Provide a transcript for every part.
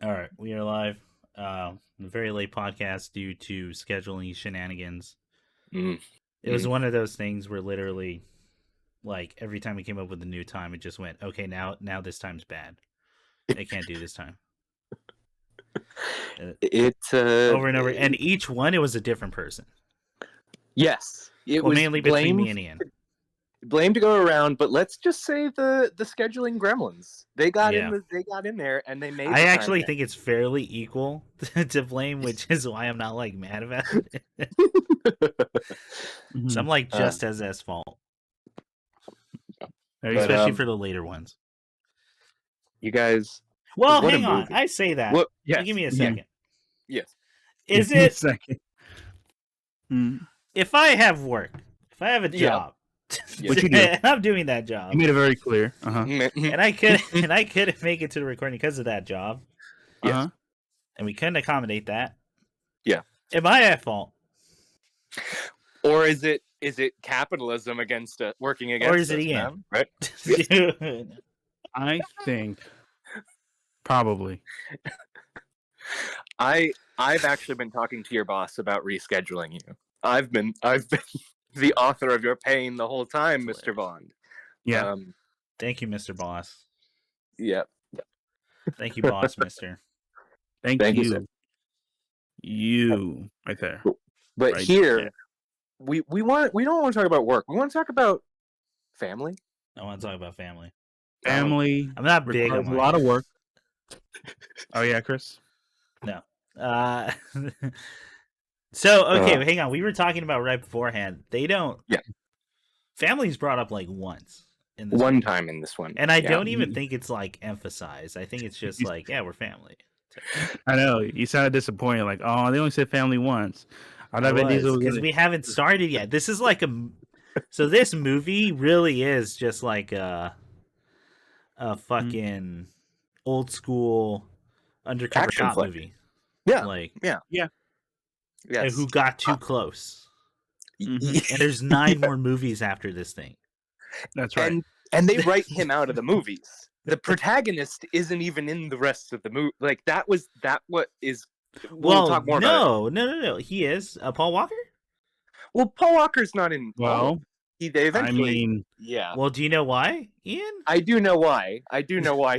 All right, we are live. Very late podcast due to scheduling shenanigans. Mm. It was one of those things where literally, like every time we came up with a new time, it just went, okay, now this time's bad. I can't do this time. Over and over, and each one it was a different person. Yes, it well, was mainly between me and Ian. Blame to go around, but let's just say the scheduling gremlins. They got Yeah. in there and they made. I actually think it's fairly equal to blame, which is why I'm not like mad about it. So I'm like just as fault, especially for the later ones. You guys. Well, hang on. I say that. What? Yes. Give me a second. Yes. Is it? A second. If I have work, if I have a job, what you do? And I'm doing that job. You made it very clear. And I couldn't make it to the recording because of that job. Yes. And we couldn't accommodate that. Yeah. Am I at fault? Or is it capitalism against working against? Or is it Ian? Right. I think probably. I've actually been talking to your boss about rescheduling you. I've been the author of your pain the whole time, Mr. Bond. Yeah. Thank you, Mr. Boss. Yeah. Thank you, Boss, Mister. Thank you. You right there. But right here, there. we don't want to talk about work. We want to talk about family. I want to talk about family. Family. I'm not big on a lot of work. Oh yeah, Chris. No. So okay, hang on. We were talking about right beforehand. They don't. Yeah. Family's brought up like once in this one time in this one, and I don't even think it's like emphasized. I think it's just like, yeah, we're family. I know you sounded disappointed. Like, oh, they only said family once. Because we haven't started yet. This is like so this movie really is just like a fucking old school undercover action cop flick. movie. Yeah, like yeah. And who got too close? And there's 9 more movies after this thing. That's right. And they write him out of the movies. The protagonist isn't even in the rest of the movie. Like what is. We'll talk more about it. No. He is Paul Walker. Well, Paul Walker's not in. Well, they eventually. Yeah. Well, do you know why, Ian? I do know why.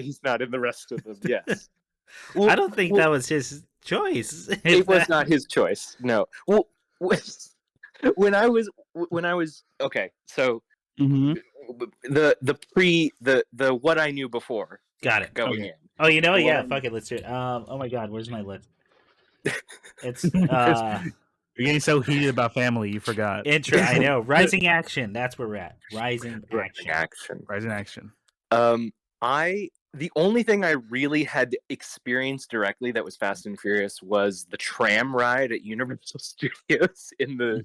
He's not in the rest of them. Yes. Well, I don't think that was his choice. It was not his choice. No. Well, when I was okay, so the what I knew before. Got it. Going in. Oh, you know what? Yeah, fuck it. Let's do it. Oh my god, where's my list? It's You're getting so heated about family, you forgot. Intro. I know. Rising action. That's where we're at. Rising action. The only thing I really had experienced directly that was Fast and Furious was the tram ride at Universal Studios in the.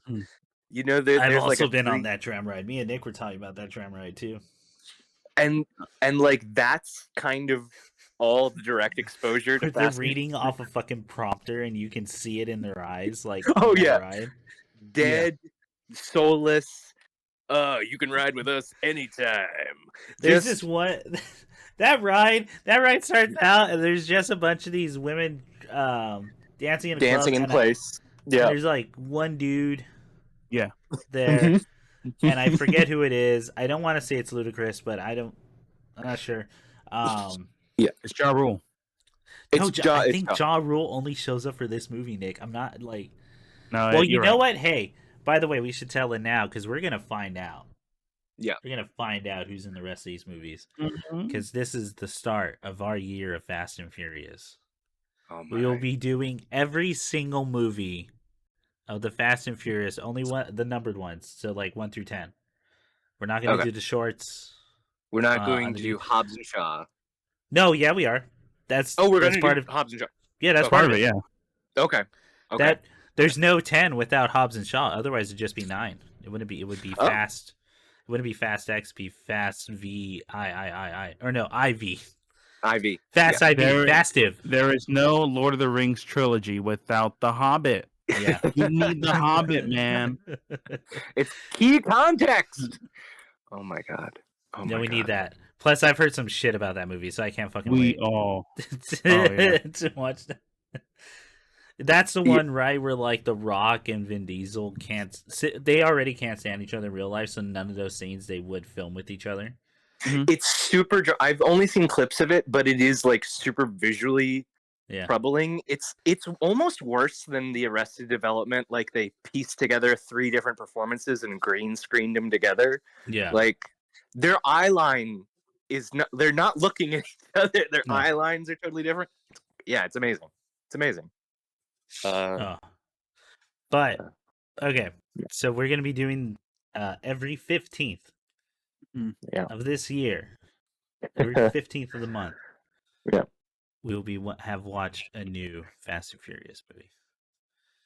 You know, I've also been on that tram ride. Me and Nick were talking about that tram ride too. And like that's kind of all the direct exposure to they're reading off a fucking prompter and you can see it in their eyes, like ride. Dead, soulless. You can ride with us anytime. There's this one that ride starts out and there's just a bunch of these women dancing in place. Yeah. There's like one dude there. And I forget who it is. I don't want to say it's Ludacris, but I'm not sure. It's Ja Rule. I think Ja Rule only shows up for this movie, Nick. I'm not like. No. Well, you know what? Hey, by the way, we should tell it now because we're gonna find out. Yeah, we're gonna find out who's in the rest of these movies because this is the start of our year of Fast and Furious. We will be doing every single movie of the Fast and Furious, only the numbered ones, so like 1 through 10. We're not going to do the shorts. We're not going to do Hobbs and Shaw. No, yeah, we are. We're going to do Hobbs and Shaw. Yeah, that's part of it. Yeah. Okay. There's no 10 without Hobbs and Shaw. Otherwise, it'd just be 9. It wouldn't be. It would be Fast. It wouldn't be Fast X. Be Fast V I or no IV. Fast IV. Fastive. There is no Lord of the Rings trilogy without the Hobbit. Yeah, you need the Hobbit, man. It's key context. Oh my god. We need that. Plus, I've heard some shit about that movie, so I can't fucking wait to watch that. That's the one, right, where like The Rock and Vin Diesel they already can't stand each other in real life, so none of those scenes they would film with each other. It's super. I've only seen clips of it, but it is like super visually troubling. It's almost worse than the Arrested Development. Like they pieced together 3 different performances and green screened them together. Yeah, like their eye line is not. They're not looking at each other. Their eye lines are totally different. Yeah, it's amazing. It's amazing. But okay, so we're gonna be doing every 15th of this year, every 15th of the month. Yeah, we'll have watched a new Fast and Furious movie.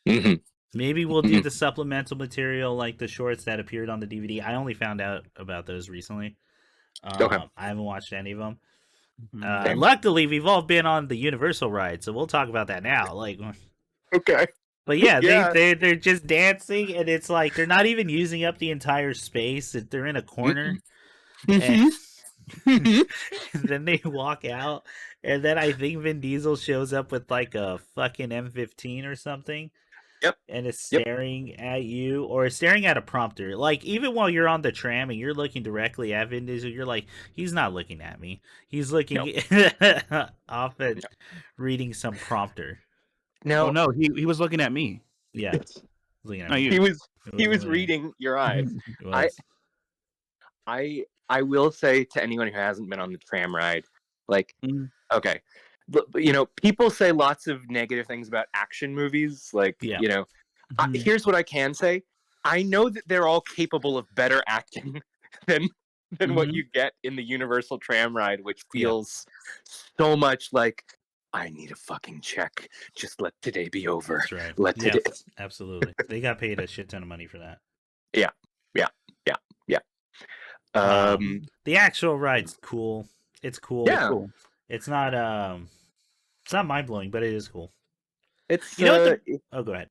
Mm-hmm. Maybe we'll do the supplemental material, like the shorts that appeared on the DVD. I only found out about those recently. I haven't watched any of them. Luckily, we've all been on the Universal ride, so we'll talk about that now. Like, okay. But yeah, they're just dancing, and it's like they're not even using up the entire space. They're in a corner, and then they walk out, and then I think Vin Diesel shows up with like a fucking M15 or something. Yep. And is staring at you, or staring at a prompter. Like, even while you're on the tram and you're looking directly at Vin Diesel, you're like, he's not looking at me. He's looking off at reading some prompter. No, he was looking at me. Yeah. Looking at me. He was reading your eyes. I will say to anyone who hasn't been on the tram ride, like, okay, you know, people say lots of negative things about action movies. Like, you know, here's what I can say. I know that they're all capable of better acting than what you get in the Universal tram ride, which feels so much like, I need a fucking check. Just let today be over. That's right. Let today. Absolutely. They got paid a shit ton of money for that. Yeah. The actual ride's cool. It's cool. Yeah. It's not mind blowing, but it is cool. It's go ahead.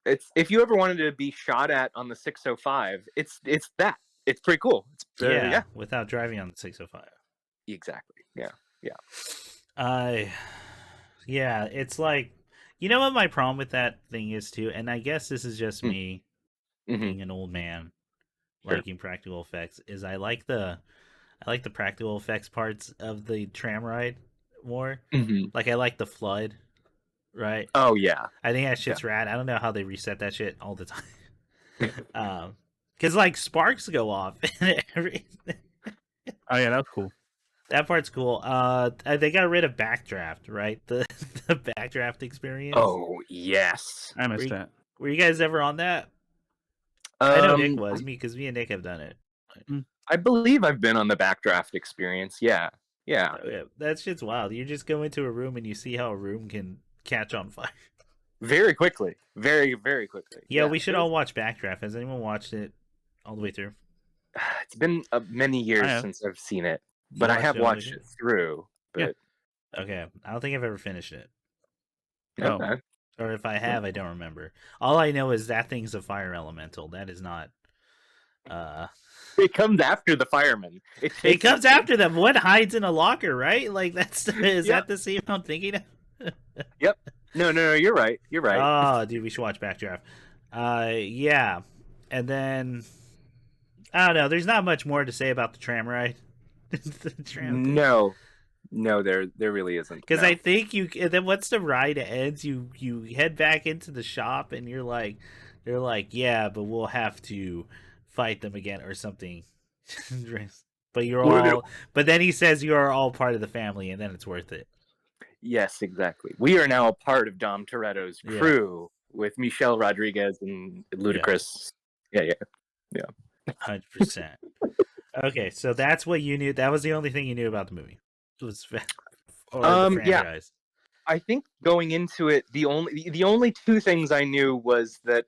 It's if you ever wanted to be shot at on the 605, it's that. It's pretty cool. It's without driving on the 605. Exactly. Yeah. Yeah, it's like, you know what my problem with that thing is too, and I guess this is just me being an old man liking practical effects, is I like the practical effects parts of the tram ride more. Like, I like the flood, right? Oh yeah, I think that shit's rad. I don't know how they reset that shit all the time. Because like sparks go off and everything. Oh yeah, that's cool. That part's cool. They got rid of backdraft, right? The backdraft experience. Oh yes, I missed that. Were you guys ever on that? I know Nick was. Because me and Nick have done it. I believe I've been on the backdraft experience. Yeah. That shit's wild. You just go into a room and you see how a room can catch on fire very quickly, very very quickly. Yeah, we should all watch Backdraft. Has anyone watched it all the way through? It's been many years since I've seen it, but I have watched it through. But okay, I don't think I've ever finished it. Okay. Or if I have, I don't remember. All I know is that thing's a fire elemental. That is not. It comes after the firemen. It comes after them. What hides in a locker, right? Like is that the scene I'm thinking of? Yep. No, you're right. Oh, dude, we should watch Backdraft. Yeah, and then I don't know. There's not much more to say about the tram ride. The tram no, there really isn't. Because I think then once the ride ends, you head back into the shop, and they're like, yeah, but we'll have to fight them again or something. But but then he says you are all part of the family, and then it's worth it. Yes, exactly. We are now a part of Dom Toretto's crew with Michelle Rodriguez and Ludacris. Yeah. 100%. Okay, so that's what you knew. That was the only thing you knew about the movie. It was the franchise. I think going into it, the only 2 things I knew was that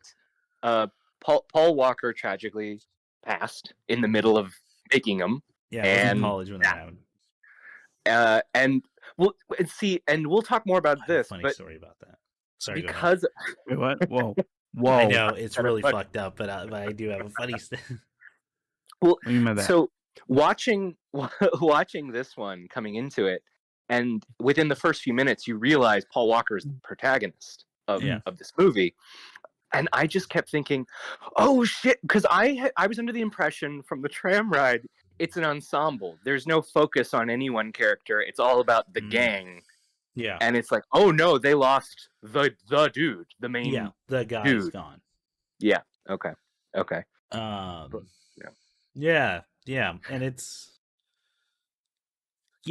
Paul Walker tragically passed in the middle of making them. Yeah, I was in college when that happened. And we'll talk more about this. Funny story about that. Sorry, because wait, what? Whoa! I know it's really fucked up, but I do have a funny story. Well, what do you mean by that? So watching this one coming into it, and within the first few minutes, you realize Paul Walker is the protagonist of this movie. And I just kept thinking, oh shit, because I was under the impression from the tram ride, it's an ensemble. There's no focus on any one character. It's all about the gang. Yeah. And it's like, oh no, they lost the dude, the main the guy's gone. Yeah. Okay. Yeah. And it's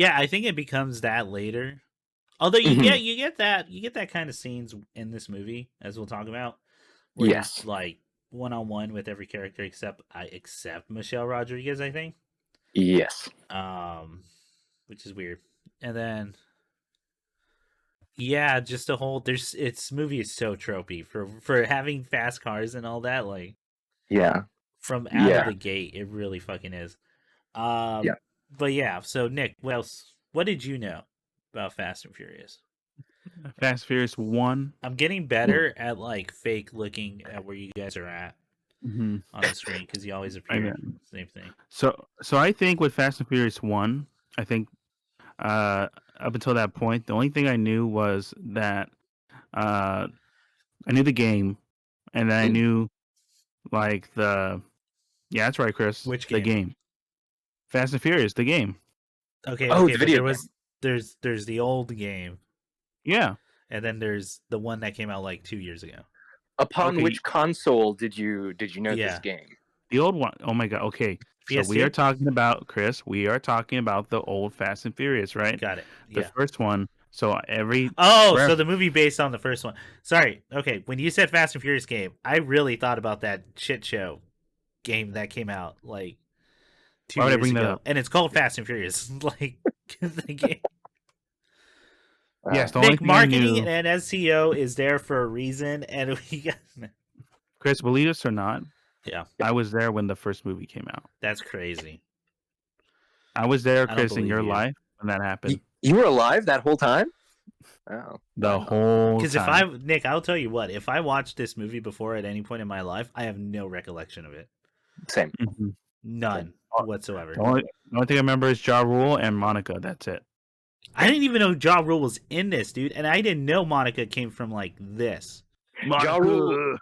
I think it becomes that later. Although you get that kind of scenes in this movie, as we'll talk about. Where yes. Like one-on-one with every character except Michelle Rodriguez, I think. Yes. Which is weird. And then just a whole its movie is so tropey for having fast cars and all that, like from out of the gate, it really fucking is. But so Nick, what did you know about Fast and Furious? Fast and Furious 1. I'm getting better at like fake looking at where you guys are at on the screen because you always appear. Same thing. So I think with Fast and Furious 1, I think up until that point, the only thing I knew was that I knew the game, and then I knew like that's right, Chris. Which game? The game. Fast and Furious, the game. Okay. The video there's the old game. Yeah. And then there's the one that came out like 2 years ago. Upon which console did you know this game? The old one. Oh my god. Okay. PS2? So we are talking about, Chris, the old Fast and Furious, right? Got it. The first one. So so the movie based on the first one. Sorry. Okay. When you said Fast and Furious game, I really thought about that shit show game that came out like 2 years ago. And it's called Fast and Furious. Like the game. Yes, Nick, marketing and SEO is there for a reason, and we got Chris, believe us or not, I was there when the first movie came out. That's crazy. I was there, Chris, in your life when that happened. You were alive that whole time? Oh, the whole time. Because Nick, I'll tell you what, if I watched this movie before at any point in my life, I have no recollection of it. Same. None whatsoever. The only thing I remember is Ja Rule and Monica. That's it. I didn't even know Ja Rule was in this, dude, and I didn't know Monica came from like this. Ja Rule,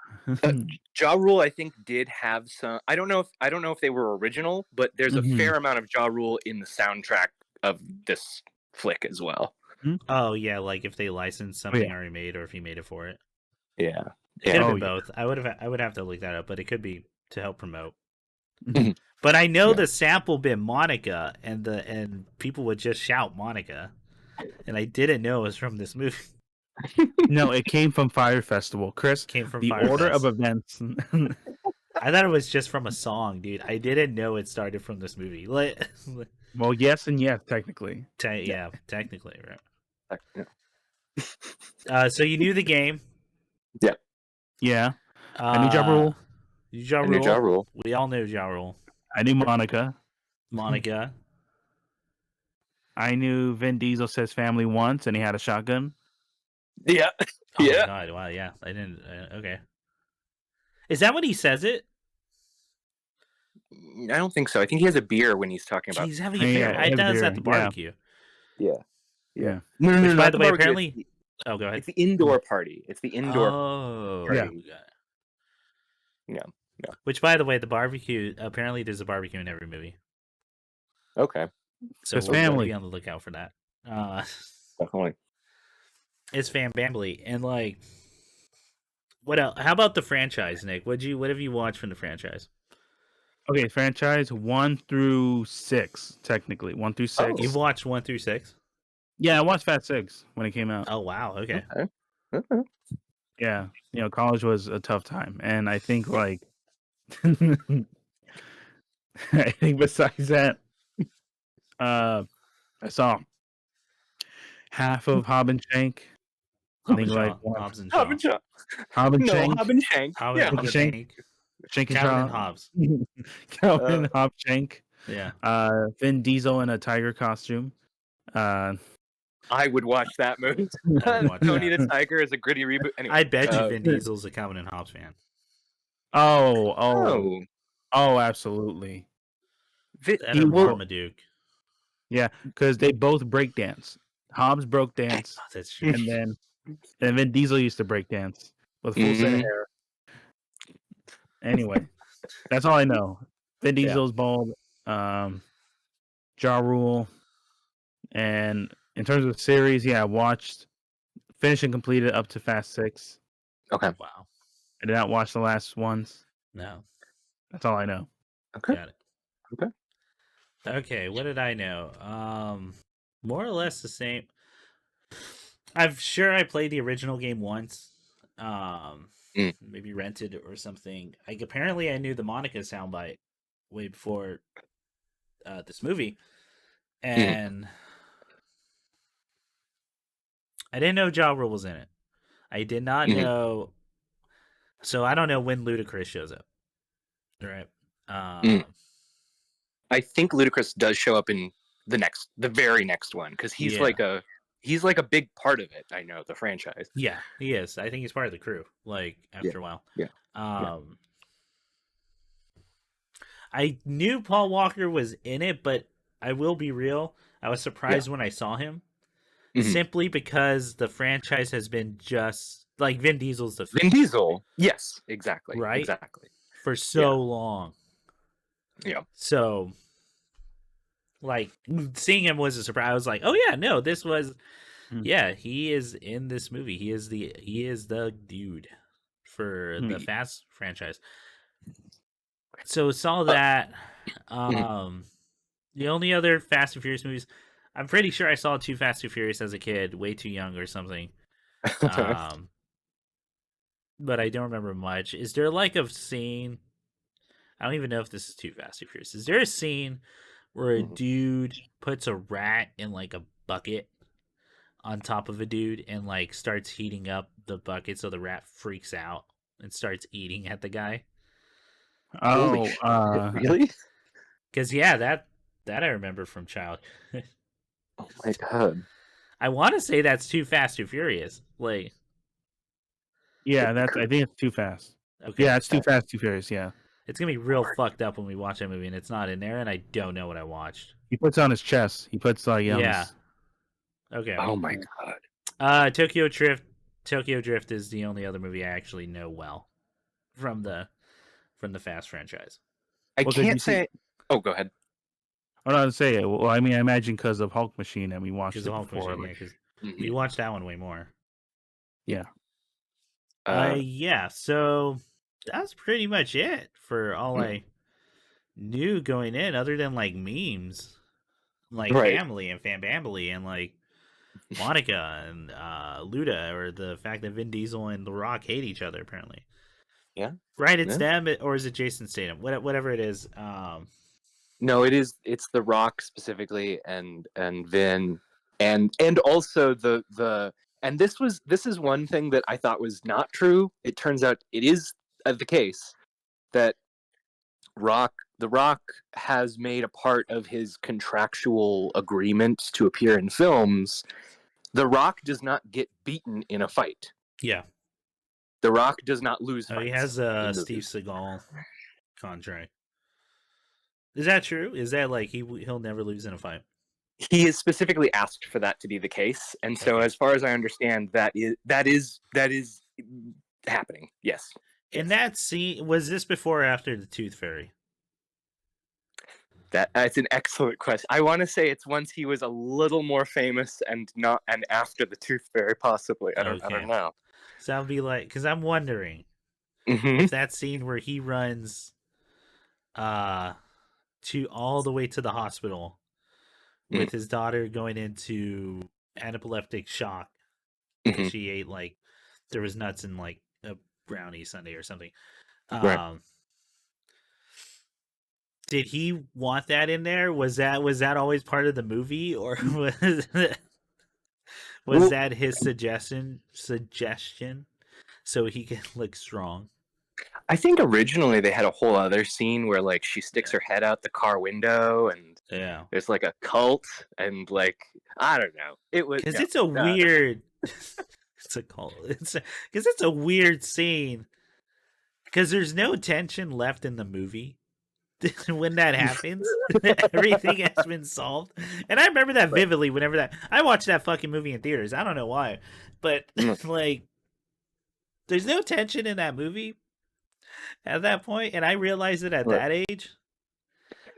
I think, did have some. I don't know if they were original, but there's a fair amount of Ja Rule in the soundtrack of this flick as well. Oh yeah, like if they licensed something already made, or if he made it for it. Yeah, it could have been both. I would have to look that up, but it could be to help promote. But I know the sample been Monica, and people would just shout Monica, and I didn't know it was from this movie. No, it came from Fire Festival, Chris. Came from the Fire order Fest. of events. I thought it was just from a song, dude. I didn't know it started from this movie. Well, yes and yes, technically. Technically, right. So you knew the game. Yeah. Yeah. I knew Ja Rule. I knew Ja Rule. We all knew Ja Rule. I knew Monica. I knew Vin Diesel says family once, and he had a shotgun. Yeah. Oh my God! Wow. Yeah. I didn't. Okay. Is that when he says it? I don't think so. I think he has a beer when he's talking about. He's having a beer. I thought it was at the barbecue. Yeah. No. By the way, apparently. Oh, go ahead. It's the indoor party. It's the indoor. Oh. Party. Yeah. Which, by the way, the barbecue. Apparently, there's a barbecue in every movie. Okay. So we'll be on the lookout for that. Definitely. It's fan-bambly, and like, what else? How about the franchise, Nick? What have you watched from the franchise? Okay, franchise 1 through 6, technically 1 through 6. You've watched 1 through 6? Yeah, I watched Fast 6 when it came out. Oh wow, okay. Yeah, college was a tough time, and I think like, I think besides that, I saw half of Hobb and Shank. Hobbs and Shank. Shank and Calvin and Hobbs. Calvin and Hobbs Shank. Yeah. Vin Diesel in a tiger costume. I would watch that movie. Tony the Tiger is a gritty reboot. Anyway, I bet you Vin Diesel's a Calvin and Hobbs fan. Oh, absolutely. Marmaduke. Yeah, because they both break dance. Hobbs broke dance. Oh, that's true. And then Diesel used to break dance with a full set of hair. Anyway, that's all I know. Vin Diesel's bald. Ja Rule. And in terms of series, I watched, finished and completed up to Fast 6. Okay. Wow. I did not watch the last ones. No. That's all I know. Okay. Got it. Okay. Okay, what did I know? More or less the same. I'm sure I played the original game once. Maybe rented or something. Apparently I knew the Monica soundbite way before this movie. And I didn't know Ja Rule was in it. I did not know. So I don't know when Ludacris shows up. Right. I think Ludacris does show up in the very next one, because he's like a big part of it. I know, the franchise. Yeah, he is. I think he's part of the crew. Like after a while. Yeah. I knew Paul Walker was in it, but I will be real. I was surprised when I saw him, simply because the franchise has been just like Vin Diesel's the Vin Diesel. Yes, exactly. Right? Exactly. For so long. Yeah. So, like, seeing him was a surprise. I was like, oh yeah, no, this was, he is in this movie. He is the dude for the Fast franchise. So saw that. The only other Fast and Furious movies, I'm pretty sure I saw 2 Fast and Furious as a kid, way too young or something. But I don't remember much. Is there like a scene? I don't even know if this is too Fast and Furious. Is there a scene where a dude puts a rat in like a bucket on top of a dude and like starts heating up the bucket so the rat freaks out and starts eating at the guy? Oh, really? Because that I remember from childhood. Oh my god! I want to say that's too Fast and Furious. Like, yeah, I think it's Too Fast. Okay, yeah, it's Too Fast, Too Furious. Yeah, it's gonna be real fucked up when we watch that movie and it's not in there, and I don't know what I watched. He puts on his chest. He puts yeah. Okay. Oh my god. Tokyo Drift. Tokyo Drift is the only other movie I actually know well from the Fast franchise. I can't say. Oh, go ahead. I don't know to say it. Well, I mean, I imagine because of Hulk Machine, and we watched it before. Machine, we watched that one way more. Yeah. Yeah. So that's pretty much it for all I knew going in, other than like memes, like Family and Fambambly and like Monica and Luda, or the fact that Vin Diesel and The Rock hate each other apparently. Yeah. Right. It's them, or is it Jason Statham? Whatever it is. No, it's The Rock specifically, and Vin, and also the and this is one thing that I thought was not true. It turns out it is the case that The Rock has made a part of his contractual agreement to appear in films. The Rock does not get beaten in a fight. Yeah. The Rock does not lose fights. He has a Steve Seagal contract. Is that true? Is that like he'll never lose in a fight? He is specifically asked for that to be the case, and so as far as I understand, that is happening. Yes. In that scene, was this before or after the Tooth Fairy? That's an excellent question. I want to say it's once he was a little more famous, and after the Tooth Fairy, possibly. I don't know. So that would be like, because I'm wondering if that scene where he runs to all the way to the hospital with his daughter going into anaphylactic shock because she ate like there was nuts in like a brownie sundae or something. Did he want that in there? Was that always part of the movie, or was that his suggestion so he could look strong? I think originally they had a whole other scene where like she sticks her head out the car window, and there's like a cult, and like I don't know. It was because it's a weird. It's a cult. Because it's a weird scene. Because there's no tension left in the movie. when that happens. Everything has been solved. And I remember that vividly whenever that I watched that fucking movie in theaters. I don't know why. But like there's no tension in that movie at that point, and I realized it at that age.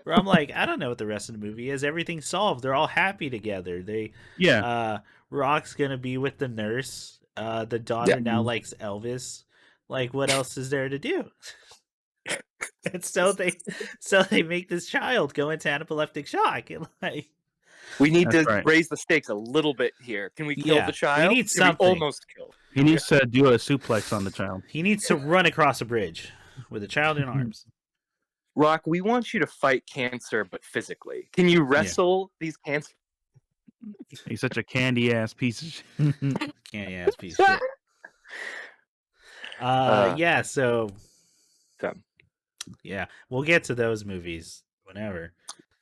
Where I'm like, I don't know what the rest of the movie is. Everything's solved. They're all happy together. Rock's gonna be with the nurse. The daughter now likes Elvis. Like, what else is there to do? And so they make this child go into anaphylactic shock. And like, we need to raise the stakes a little bit here. Can we kill the child? We need something. We almost kill. He needs to do a suplex on the child. He needs to run across a bridge with a child in arms. Rock, we want you to fight cancer, but physically. Can you wrestle these cancer? He's such a candy ass piece of shit. Candy ass piece of shit. So yeah, we'll get to those movies whenever.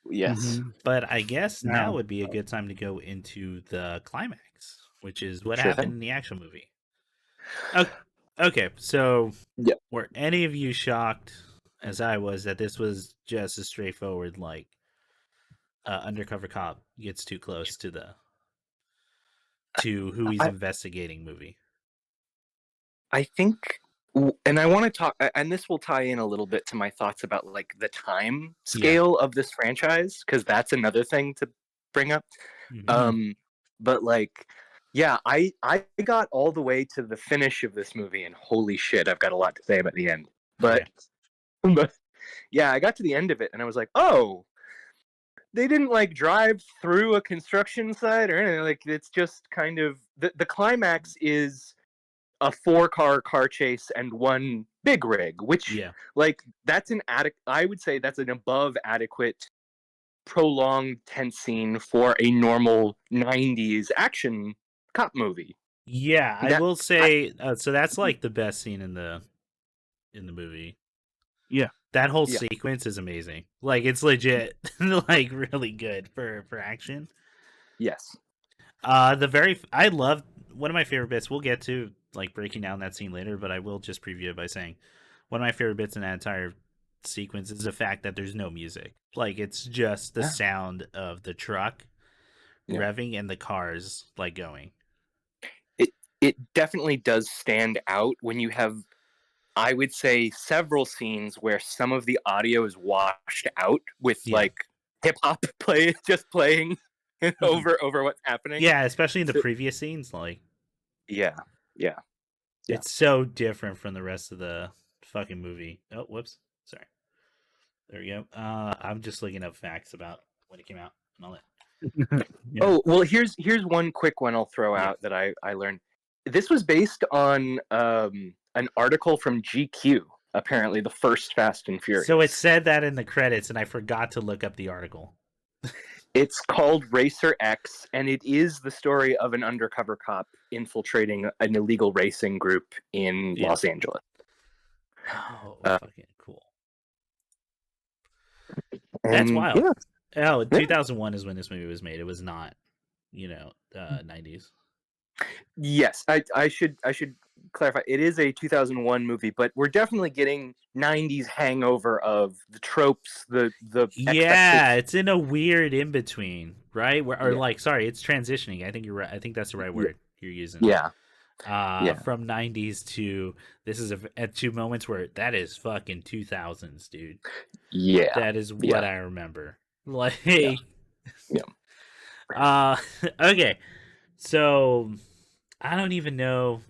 Yes. But I guess now would be a good time to go into the climax, which is what happened in the actual movie. Okay, so were any of you shocked, as I was, that this was just a straightforward, like, undercover cop gets too close to who he's investigating movie? I think, and I want to talk, and this will tie in a little bit to my thoughts about like the time scale of this franchise, because that's another thing to bring up. But like, I got all the way to the finish of this movie, and holy shit, I've got a lot to say about the end. But I got to the end of it, and I was like, oh, they didn't like drive through a construction site or anything. Like, it's just kind of the climax is a 4-car car chase and one big rig, which like that's I would say that's an above adequate prolonged tense scene for a normal 90s action cop movie. I will say so that's like the best scene in the movie. That whole sequence is amazing. Like, it's legit like really good for action. Yes. I love one of my favorite bits. We'll get to like breaking down that scene later, but I will just preview it by saying one of my favorite bits in that entire sequence is the fact that there's no music. Like, it's just the sound of the truck revving and the cars like going. It definitely does stand out when you have, I would say, several scenes where some of the audio is washed out with like hip hop playing over what's happening. Yeah, especially in the previous scenes, like it's so different from the rest of the fucking movie. Oh, whoops, sorry. There we go. I'm just looking up facts about when it came out and all that. Oh well, here's one quick one I'll throw out that I learned. This was based on an article from GQ, apparently the first Fast and Furious. So it said that in the credits, and I forgot to look up the article. It's called Racer X, and it is the story of an undercover cop infiltrating an illegal racing group in Los Angeles. Oh, fucking cool. That's wild. Yeah. Oh, 2001 is when this movie was made. It was not, 90s. Yes, I should clarify. It is a 2001 movie, but we're definitely getting 90s hangover of the tropes. The it's in a weird in between, right? It's transitioning. I think you're right. I think that's the right word you're using. From 90s to this is at two moments where that is fucking 2000s, dude. Yeah, that is what I remember. Like, okay, so I don't even know.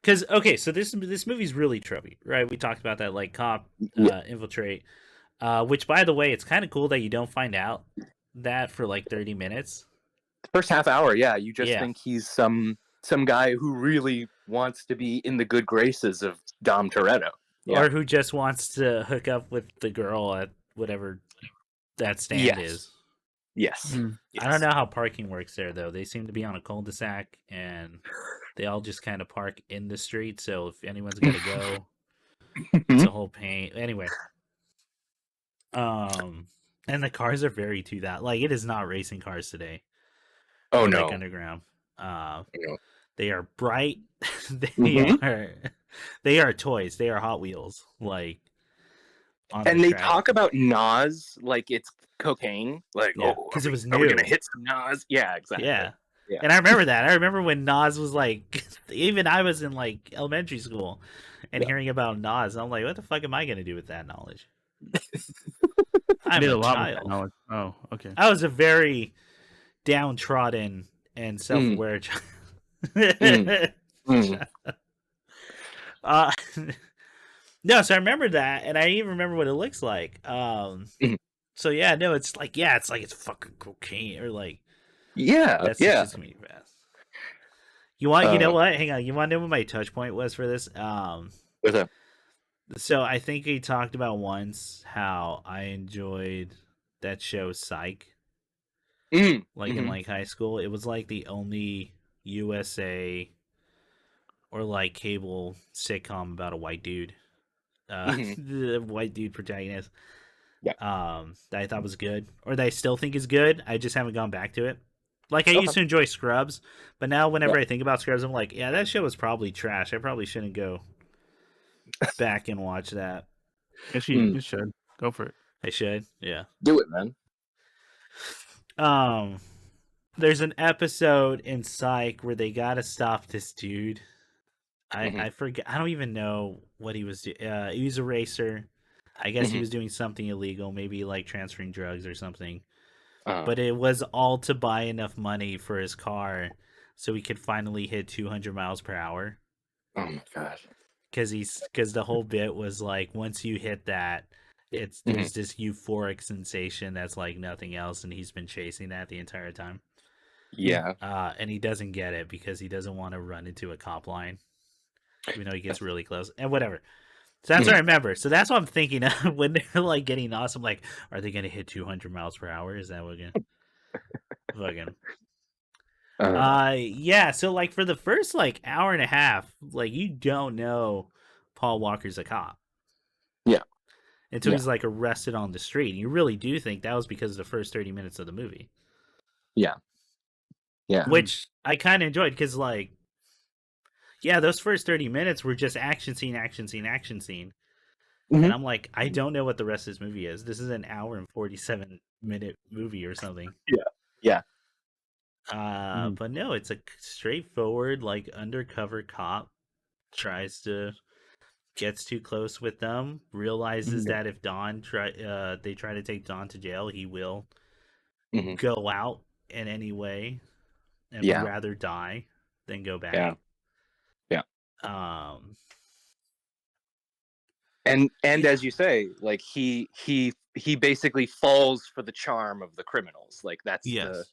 Because, so this movie's really tropey, right? We talked about that, like, cop infiltrate, which, by the way, it's kind of cool that you don't find out that for, like, 30 minutes. The first half hour, you just think he's some guy who really wants to be in the good graces of Dom Toretto. Or who just wants to hook up with the girl at whatever that stand is. Yes. I don't know how parking works there, though. They seem to be on a cul-de-sac, and they all just kind of park in the street. So if anyone's gonna go, it's a whole pain. Anyway, and the cars are very to that. Like, it is not racing cars today. Oh no, like underground. They are bright. They are toys. They are Hot Wheels. Like, And they talk about Nas like it's cocaine. Like, because it was new. Are we gonna hit some Nas? Yeah, exactly. Yeah. And I remember that. I remember when Nas was like, even I was in like elementary school and hearing about Nas. I'm like, what the fuck am I gonna do with that knowledge? I'm a child. Oh, okay. I was a very downtrodden and self-aware child. No, so I remember that, and I even remember what it looks like. So yeah, no, it's like it's fucking cocaine or like that's just gonna be fast. You know what? Hang on, you want to know what my touch point was for this? What's up? So I think we talked about once how I enjoyed that show Psych. In like high school, it was like the only USA or like cable sitcom about a white dude. The white dude protagonist. Yeah. That I thought was good, or that I still think is good. I just haven't gone back to it. Like I used to enjoy Scrubs, but now whenever I think about Scrubs, I'm like, yeah, that show was probably trash. I probably shouldn't go back and watch that. Yes, you should go for it. I should, yeah. Do it, man. There's an episode in Psych where they gotta stop this dude. I forget. I don't even know what he was doing. He was a racer. I guess he was doing something illegal, maybe like transferring drugs or something. But it was all to buy enough money for his car so he could finally hit 200 miles per hour. Oh my god! Because the whole bit was like once you hit that, there's this euphoric sensation that's like nothing else, and he's been chasing that the entire time. Yeah. And he doesn't get it because he doesn't want to run into a cop line, even though he gets really close and whatever. So that's what I remember. So that's what I'm thinking of when they're like getting awesome. Like, are they going to hit 200 miles per hour? Is that what we're going to fucking? Yeah. So like for the first like hour and a half, like you don't know Paul Walker's a cop. Yeah. Until he's like arrested on the street. You really do think that was because of the first 30 minutes of the movie. Yeah. Yeah. Which I kind of enjoyed because like, yeah, those first 30 minutes were just action scene. And I'm like, I don't know what the rest of this movie is. This is an hour and 47-minute movie or something. Yeah. But no, it's a straightforward, like, undercover cop gets too close with them, realizes that if they try to take Don to jail, he will go out in any way and would rather die than go back. Yeah. And as you say, like he basically falls for the charm of the criminals. Like that's the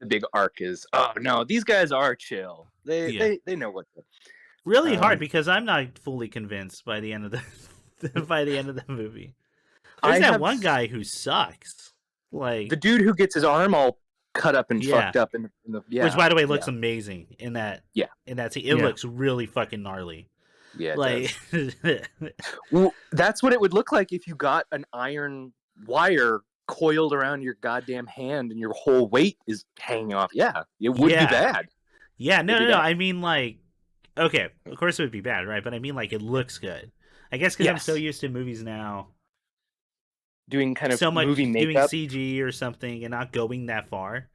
big arc is, oh no, these guys are chill. They know what to really hard because I'm not fully convinced by the end of the movie. There's that one guy who sucks. Like the dude who gets his arm all cut up and fucked up in the which by the way looks amazing in that scene. It looks really fucking gnarly. Yeah, like well, that's what it would look like if you got an iron wire coiled around your goddamn hand and your whole weight is hanging off. Yeah, it would be bad. Yeah, no. I mean, like, okay, of course it would be bad, right? But I mean, like, it looks good. I guess because I'm so used to movies now doing kind of so much movie makeup, doing CG or something, and not going that far.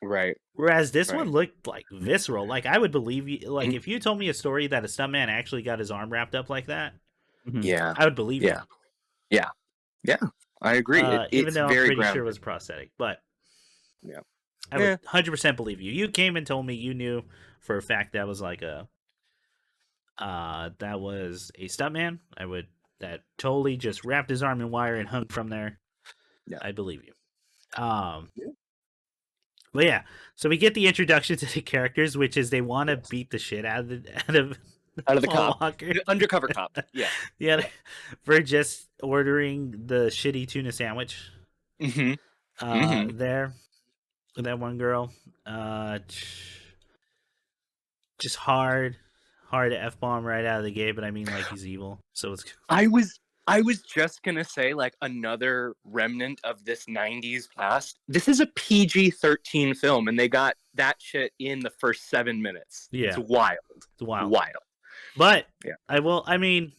Right. Whereas this one looked like visceral. Like I would believe you. Like if you told me a story that a stuntman actually got his arm wrapped up like that, I would believe you. Yeah. I agree. Even though I'm pretty grounded. sure it was prosthetic, but I would 100% believe you. You came and told me you knew for a fact that was like that was a stuntman. That totally just wrapped his arm in wire and hung from there. Yeah, I believe you. But yeah, so we get the introduction to the characters, which is they want to beat the shit out of the cop, Walker. The undercover cop. Yeah, for just ordering the shitty tuna sandwich. There, that one girl, just hard to F-bomb right out of the gate, but I mean, like, he's evil, so it's. I was just gonna say, like, another remnant of this 90s past. This is a PG-13 film, and they got that shit in the first 7 minutes. Yeah. It's wild. But, I mean,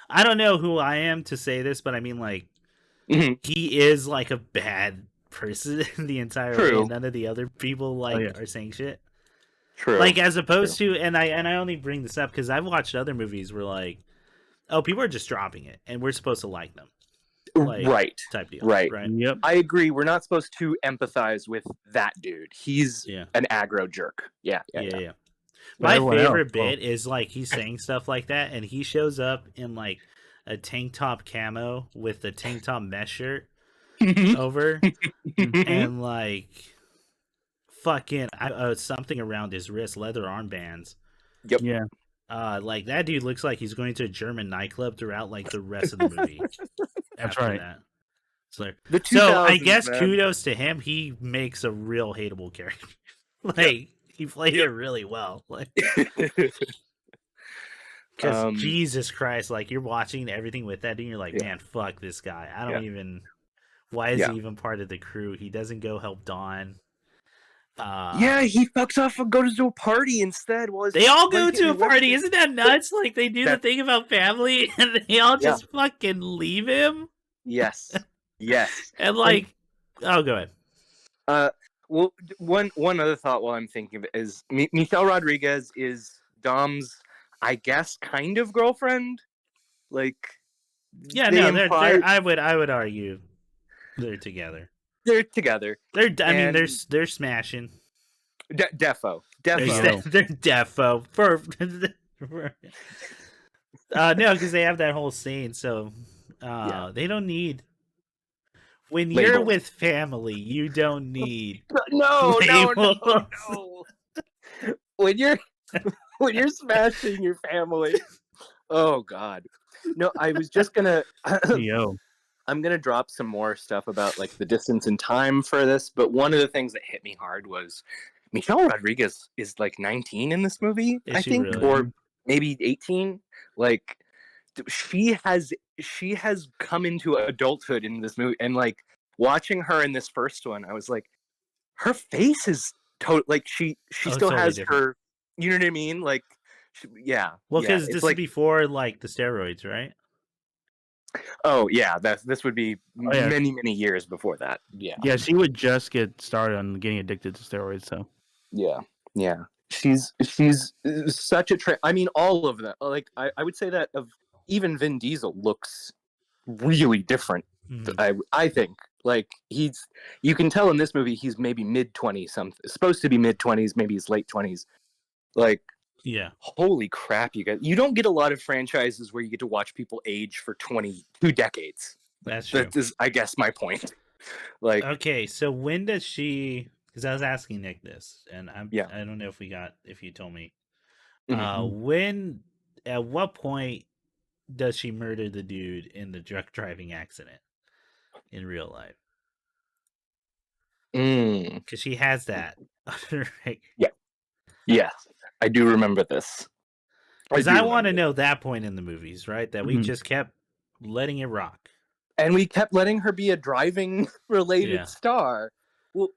I don't know who I am to say this, but I mean, like, he is like a bad person the entire way, and none of the other people are saying shit. True. Like, as opposed to, and I only bring this up because I've watched other movies where like, oh, people are just dropping it, and we're supposed to like them. Like, right. Type deal. Right. Yep. I agree. We're not supposed to empathize with that dude. He's an aggro jerk. Yeah. My favorite bit is like he's saying stuff like that, and he shows up in like a tank top camo with a tank top mesh shirt over, and like fucking something around his wrist, leather armbands. Yep. Yeah. Like that dude looks like he's going to a German nightclub throughout like the rest of the movie. That's right. That. So I guess kudos to him. He makes a real hateable character. Like he played it really well. Like, because Jesus Christ, like you're watching everything with that, and you're like, man, fuck this guy. I don't even. Why is he even part of the crew? He doesn't go help Dawn. He fucks off and goes to a party instead. They all go to a party. Isn't that nuts? Like they do the thing about family, and they all just fucking leave him. Yes. And like, oh, go ahead. Well, one other thought while I'm thinking of it is Michelle Rodriguez is Dom's, I guess, kind of girlfriend. Like, they're I would argue they're together. They're together. They're smashing. Defo. They're defo no, because they have that whole scene. So they don't need. When you're with family, you don't need no. When you're smashing your family, oh God, no! I was just gonna. I'm gonna drop some more stuff about like the distance in time for this, but one of the things that hit me hard was Michelle Rodriguez is like 19 in this movie, I think, really? Or maybe 18. Like she has come into adulthood in this movie, and like watching her in this first one, I was like, her face is like she still totally has different. Her, you know what I mean? Like, well, because this is before like the steroids, right? Oh yeah, this would be many years before that. Yeah, she would just get started on getting addicted to steroids. So yeah, she's such a I mean, all of them. Like I would say that of even Vin Diesel looks really different. Mm-hmm. I think like you can tell in this movie he's maybe mid-20s, something supposed to be mid-20s, maybe he's late 20s. Like. Yeah. Holy crap, you guys. You don't get a lot of franchises where you get to watch people age for 22 decades. That's true. That is, I guess, my point. Like, okay, so when does she, because I was asking Nick this, and I don't know if you told me. Mm-hmm. At what point does she murder the dude in the drunk driving accident in real life? Because she has that. Yeah. Yes. I do remember this. Because I want to know that point in the movies, right? That we just kept letting it rock. And we kept letting her be a driving related star. Well,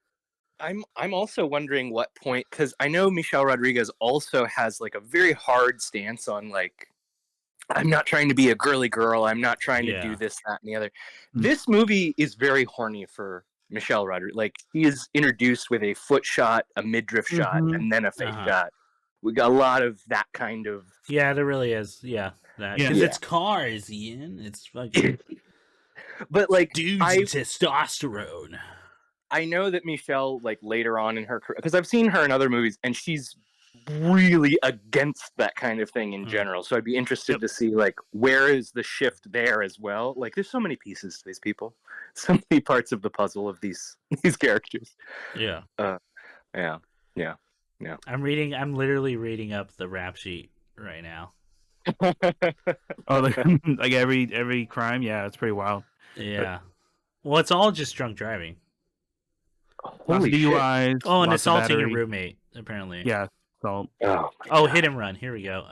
I'm also wondering what point, because I know Michelle Rodriguez also has like a very hard stance on like, I'm not trying to be a girly girl. I'm not trying to do this, that, and the other. Mm-hmm. This movie is very horny for Michelle Rodriguez. Like, he is introduced with a foot shot, a midriff shot, and then a face shot. We got a lot of that kind of. Yeah, there really is. Yeah, because it's cars, Ian. It's fucking. But like, dudes and testosterone. I know that Michelle, like later on in her career, because I've seen her in other movies, and she's really against that kind of thing in general. So I'd be interested to see like where is the shift there as well. Like, there's so many pieces to these people, so many parts of the puzzle of these characters. Yeah. Yeah. I'm literally reading up the rap sheet right now. Like every crime, it's pretty wild. Yeah. Well, it's all just drunk driving. Holy DUIs. Oh, and assaulting your roommate, apparently. Yeah. Assault. Hit and run. Here we go.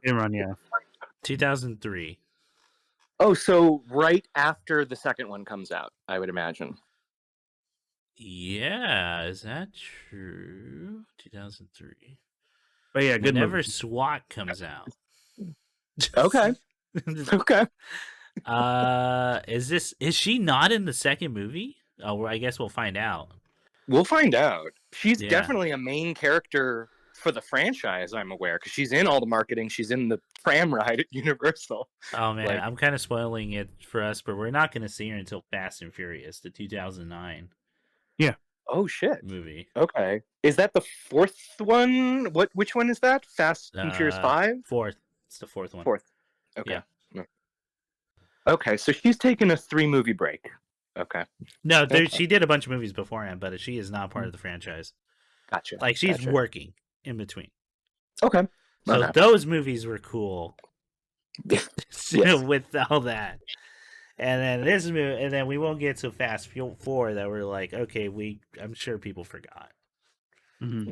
Hit and run, yeah. 2003. Oh, so right after the second one comes out, I would imagine. Yeah, is that true? 2003. But yeah, good. Whenever SWAT comes out. Okay. Okay. Is she not in the second movie? Oh, well, I guess we'll find out. We'll find out. She's definitely a main character for the franchise, I'm aware, because she's in all the marketing. She's in the tram ride at Universal. Oh man, I'm kind of spoiling it for us, but we're not going to see her until Fast and Furious, the 2009. Yeah. Oh shit. Movie. Okay. Is that the fourth one? Which one is that? Fast and Furious 5? Fourth. It's the fourth one. Fourth. Okay. Yeah. Okay, so she's taken a 3-movie break. Okay. No, she did a bunch of movies beforehand, but she is not part of the franchise. Gotcha. Like she's working in between. Okay. So those movies were cool. With all that. And then this movie, and then we won't get to Fast 4 that we're like, okay, I'm sure people forgot. Mm-hmm.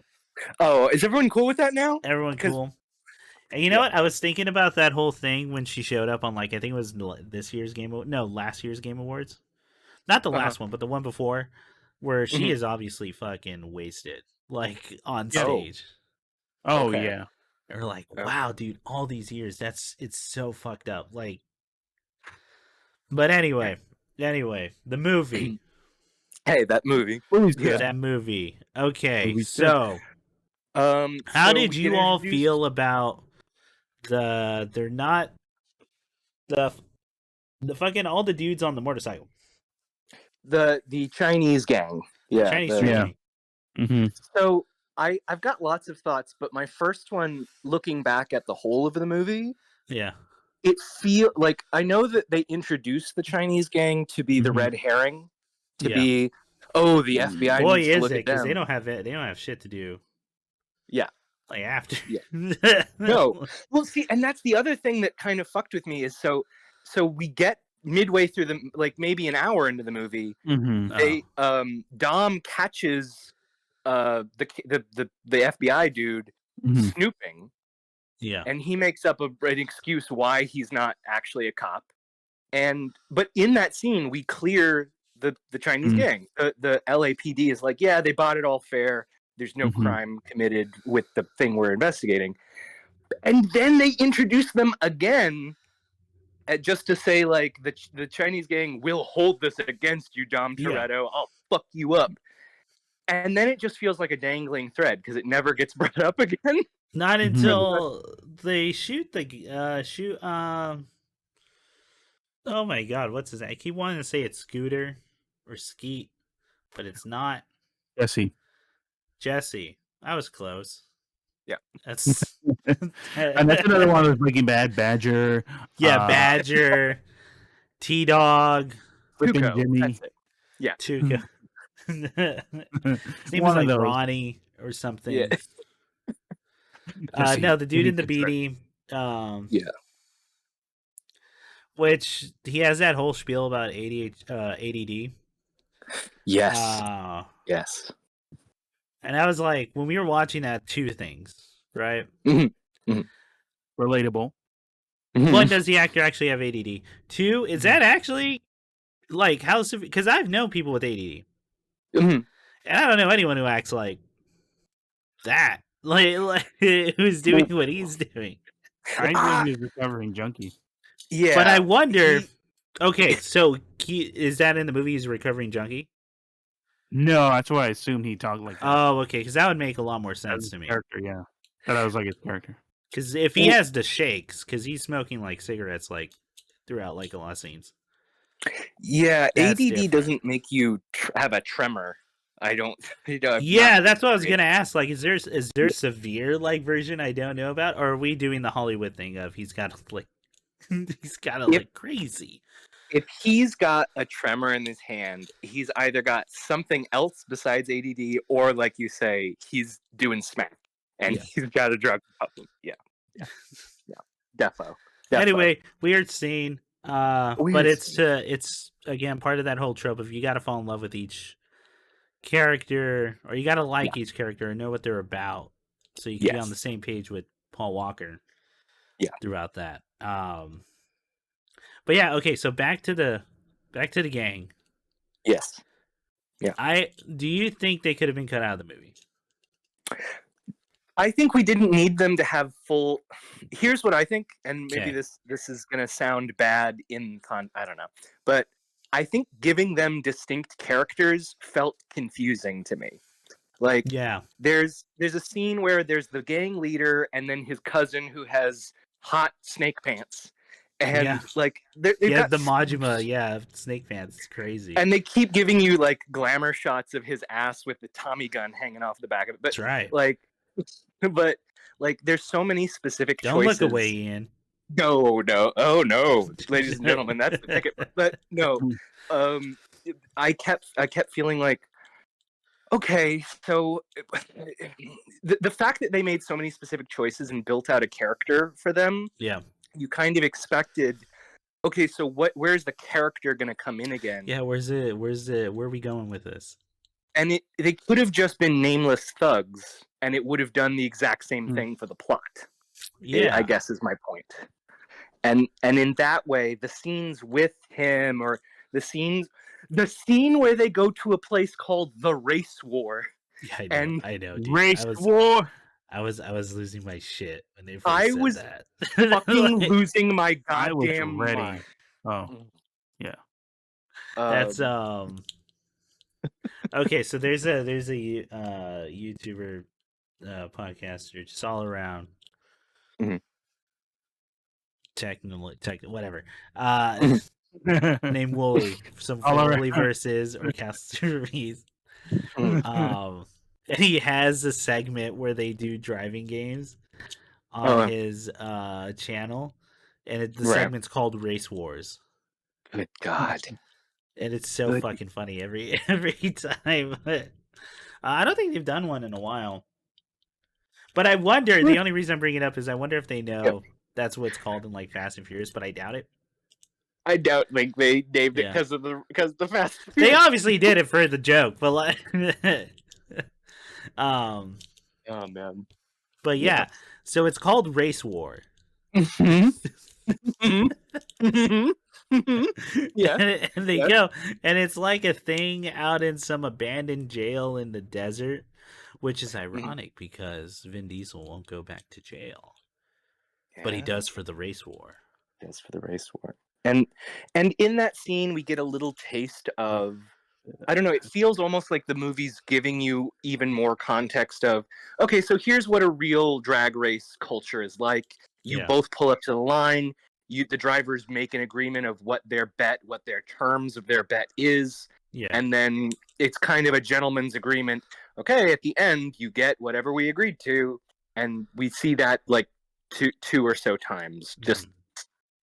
Oh, is everyone cool with that now? Everyone cool. And you know what? I was thinking about that whole thing when she showed up on, like, I think it was last year's Game Awards. Not the last one, but the one before, where she is obviously fucking wasted, like, on stage. Oh, yeah. And we're like, wow, dude, all these years, it's so fucked up. Like, but anyway, the movie. Hey, that movie. That movie. Okay, so how did you all feel about they're not the fucking all the dudes on the motorcycle? The Chinese gang. Yeah. Chinese gang. Mm-hmm. So I've got lots of thoughts, but my first one, looking back at the whole of the movie, it feel like I know that they introduced the Chinese gang to be the red herring, to be the FBI. Boy, needs to is look it at them. because they don't have shit to do. Yeah, like after. Yeah. No, well, see, and that's the other thing that kind of fucked with me is so we get midway through the maybe an hour into the movie, they Dom catches the FBI dude snooping. Yeah. And he makes up an excuse why he's not actually a cop. But in that scene, we clear the Chinese gang. The LAPD is like, yeah, they bought it all fair. There's no crime committed with the thing we're investigating. And then they introduce them again just to say, like, the Chinese gang will hold this against you, Dom Toretto. Yeah. I'll fuck you up. And then it just feels like a dangling thread because it never gets brought up again. Not until they shoot oh my god, what's his name? I keep wanting to say it's Scooter or Skeet, but it's not. Jesse. I was close. Yeah. That's and that's another one of Breaking Bad. Badger. Yeah, Badger. T-Dog. Flipping Jimmy. Yeah. Tuco. His name was like Ronnie or something. Yeah. No, the dude in the beanie. Yeah. Which he has that whole spiel about ADD. Yes. Yes. And I was like, when we were watching that, two things, right? Relatable. One, does the actor actually have ADD? Two, is that actually like how severe? Because I've known people with ADD. And I don't know anyone who acts like that. Like who's doing what he's doing. I think he's a recovering junkie. Yeah. But I wonder, okay, so is that in the movie he's a recovering junkie? No, that's why I assumed he talked like that. Oh, okay, because that would make a lot more sense to me. Character, yeah. That was like his character. Because if he has the shakes, because he's smoking like cigarettes like throughout like a lot of scenes. Yeah, ADD different. Doesn't make you have a tremor. I don't. Yeah, that's what I was gonna ask. Like, is there severe like version I don't know about, or are we doing the Hollywood thing of he's got like like crazy? If he's got a tremor in his hand, he's either got something else besides ADD, or like you say, he's doing smack, and he's got a drug problem. Yeah. Defo. Anyway, weird scene. But it's again part of that whole trope of you got to fall in love with each character, or you got to like each character and know what they're about, so you can be on the same page with Paul Walker. Throughout that. But yeah, okay. So back to the gang. Yes. Yeah. Do you think they could have been cut out of the movie? I think we didn't need them to have full. Here's what I think, and maybe this is gonna sound bad I don't know, but I think giving them distinct characters felt confusing to me. Like, there's a scene where there's the gang leader and then his cousin who has hot snake pants, and like they've got the Majima, snake pants. It's crazy, and they keep giving you like glamour shots of his ass with the Tommy gun hanging off the back of it. But, that's right. But there's so many specific choices. Don't look away, Ian. No, oh no, ladies and gentlemen, that's the ticket. But no, I kept feeling like, okay, so the fact that they made so many specific choices and built out a character for them, you kind of expected. Okay, so where's the character going to come in again? Yeah, where are we going with this? And they could have just been nameless thugs, and it would have done the exact same thing for the plot. I guess is my point. And in that way, the scenes with him, or the scene where they go to a place called the Race War. Yeah, I know, dude. Race War. I was losing my shit when they first said that. Fucking losing my goddamn mind. Oh, yeah. That's okay. So there's a YouTuber, podcaster, just all around. Whatever. Named Wooly. Some Wooly versus or Castle and he has a segment where they do driving games on his channel, and the segment's called Race Wars. Good God. And it's so fucking funny every time. I don't think they've done one in a while. But I wonder, the only reason I'm bringing it up is I wonder if they know that's what it's called in like Fast and Furious, but I doubt it. I doubt they named it because of the Fast and Furious. They obviously did it for the joke, but like oh man. But so it's called Race War. Yeah. And they go, and it's like a thing out in some abandoned jail in the desert, which is ironic because Vin Diesel won't go back to jail. But he does for the race war. Yes, for the race war. And in that scene we get a little taste of, I don't know, it feels almost like the movie's giving you even more context of, okay, so here's what a real drag race culture is like. You both pull up to the line, the drivers make an agreement of what their terms of their bet is. Yeah. And then it's kind of a gentleman's agreement. Okay, at the end you get whatever we agreed to, and we see that like two or so times just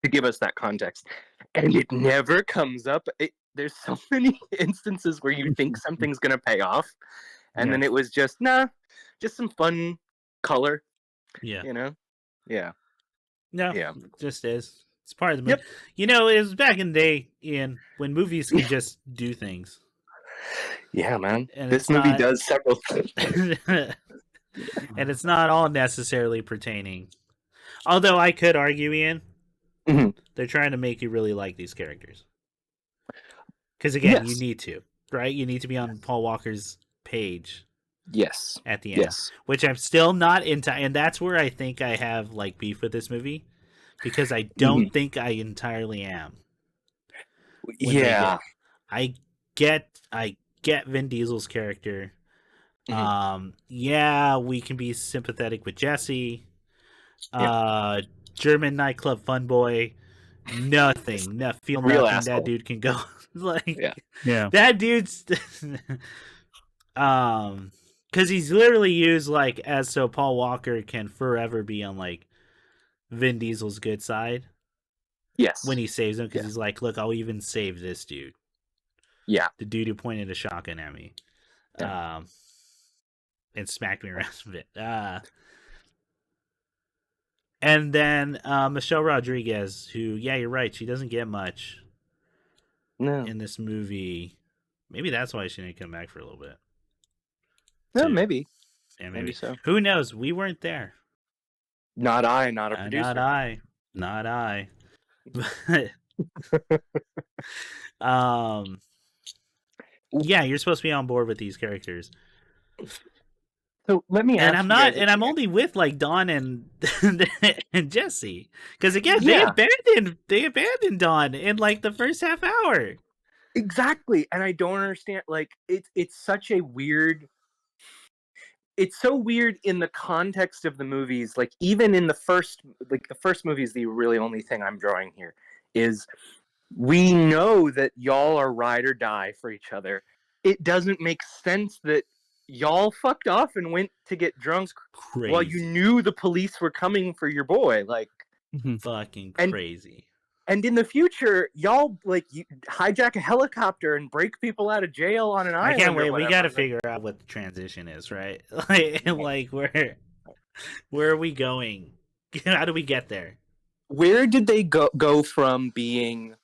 to give us that context. And it never comes up. There's so many instances where you think something's going to pay off, and then it was just some fun color. Yeah. You know? Yeah. No, just is. It's part of the movie. Yep. You know, it was back in the day, Ian, when movies could just do things. Yeah, man. And this movie does several things. And it's not all necessarily pertaining. Although I could argue, Ian, they're trying to make you really like these characters. Because again, you need to, right? You need to be on Paul Walker's page. Yes. At the end. Yes. Which I'm still not into, and that's where I think I have like beef with this movie. Because I don't think I entirely am. Yeah. I get Vin Diesel's character. We can be sympathetic with Jesse. German nightclub fun boy. Nothing. Feel real nothing asshole. That dude can go. That dude's because he's literally used like as so Paul Walker can forever be on like Vin Diesel's good side. Yes. When he saves him, because he's like, look, I'll even save this dude. Yeah. The dude who pointed a shotgun at me. And smacked me around a bit. And then Michelle Rodriguez, who, you're right, she doesn't get much in this movie. Maybe that's why she didn't come back for a little bit. No, maybe. Yeah, maybe so. Who knows? We weren't there. Not I, not a producer. Not I. You're supposed to be on board with these characters. So let me ask you guys, and I'm only with like Dawn and and Jesse, because again Yeah. they abandoned Dawn in like the first half hour. Exactly, and I don't understand. Like, it's such a weird. It's so weird in the context of the movies. Like, even in the first movie is the really only thing I'm drawing here is we know that y'all are ride or die for each other. It doesn't make sense that y'all fucked off and went to get drunk while you knew the police were coming for your boy. Like, fucking crazy. And in the future, y'all like hijack a helicopter and break people out of jail on an island. I can't wait. We got to figure out what the transition is, right? like where are we going? How do we get there? Where did they go from being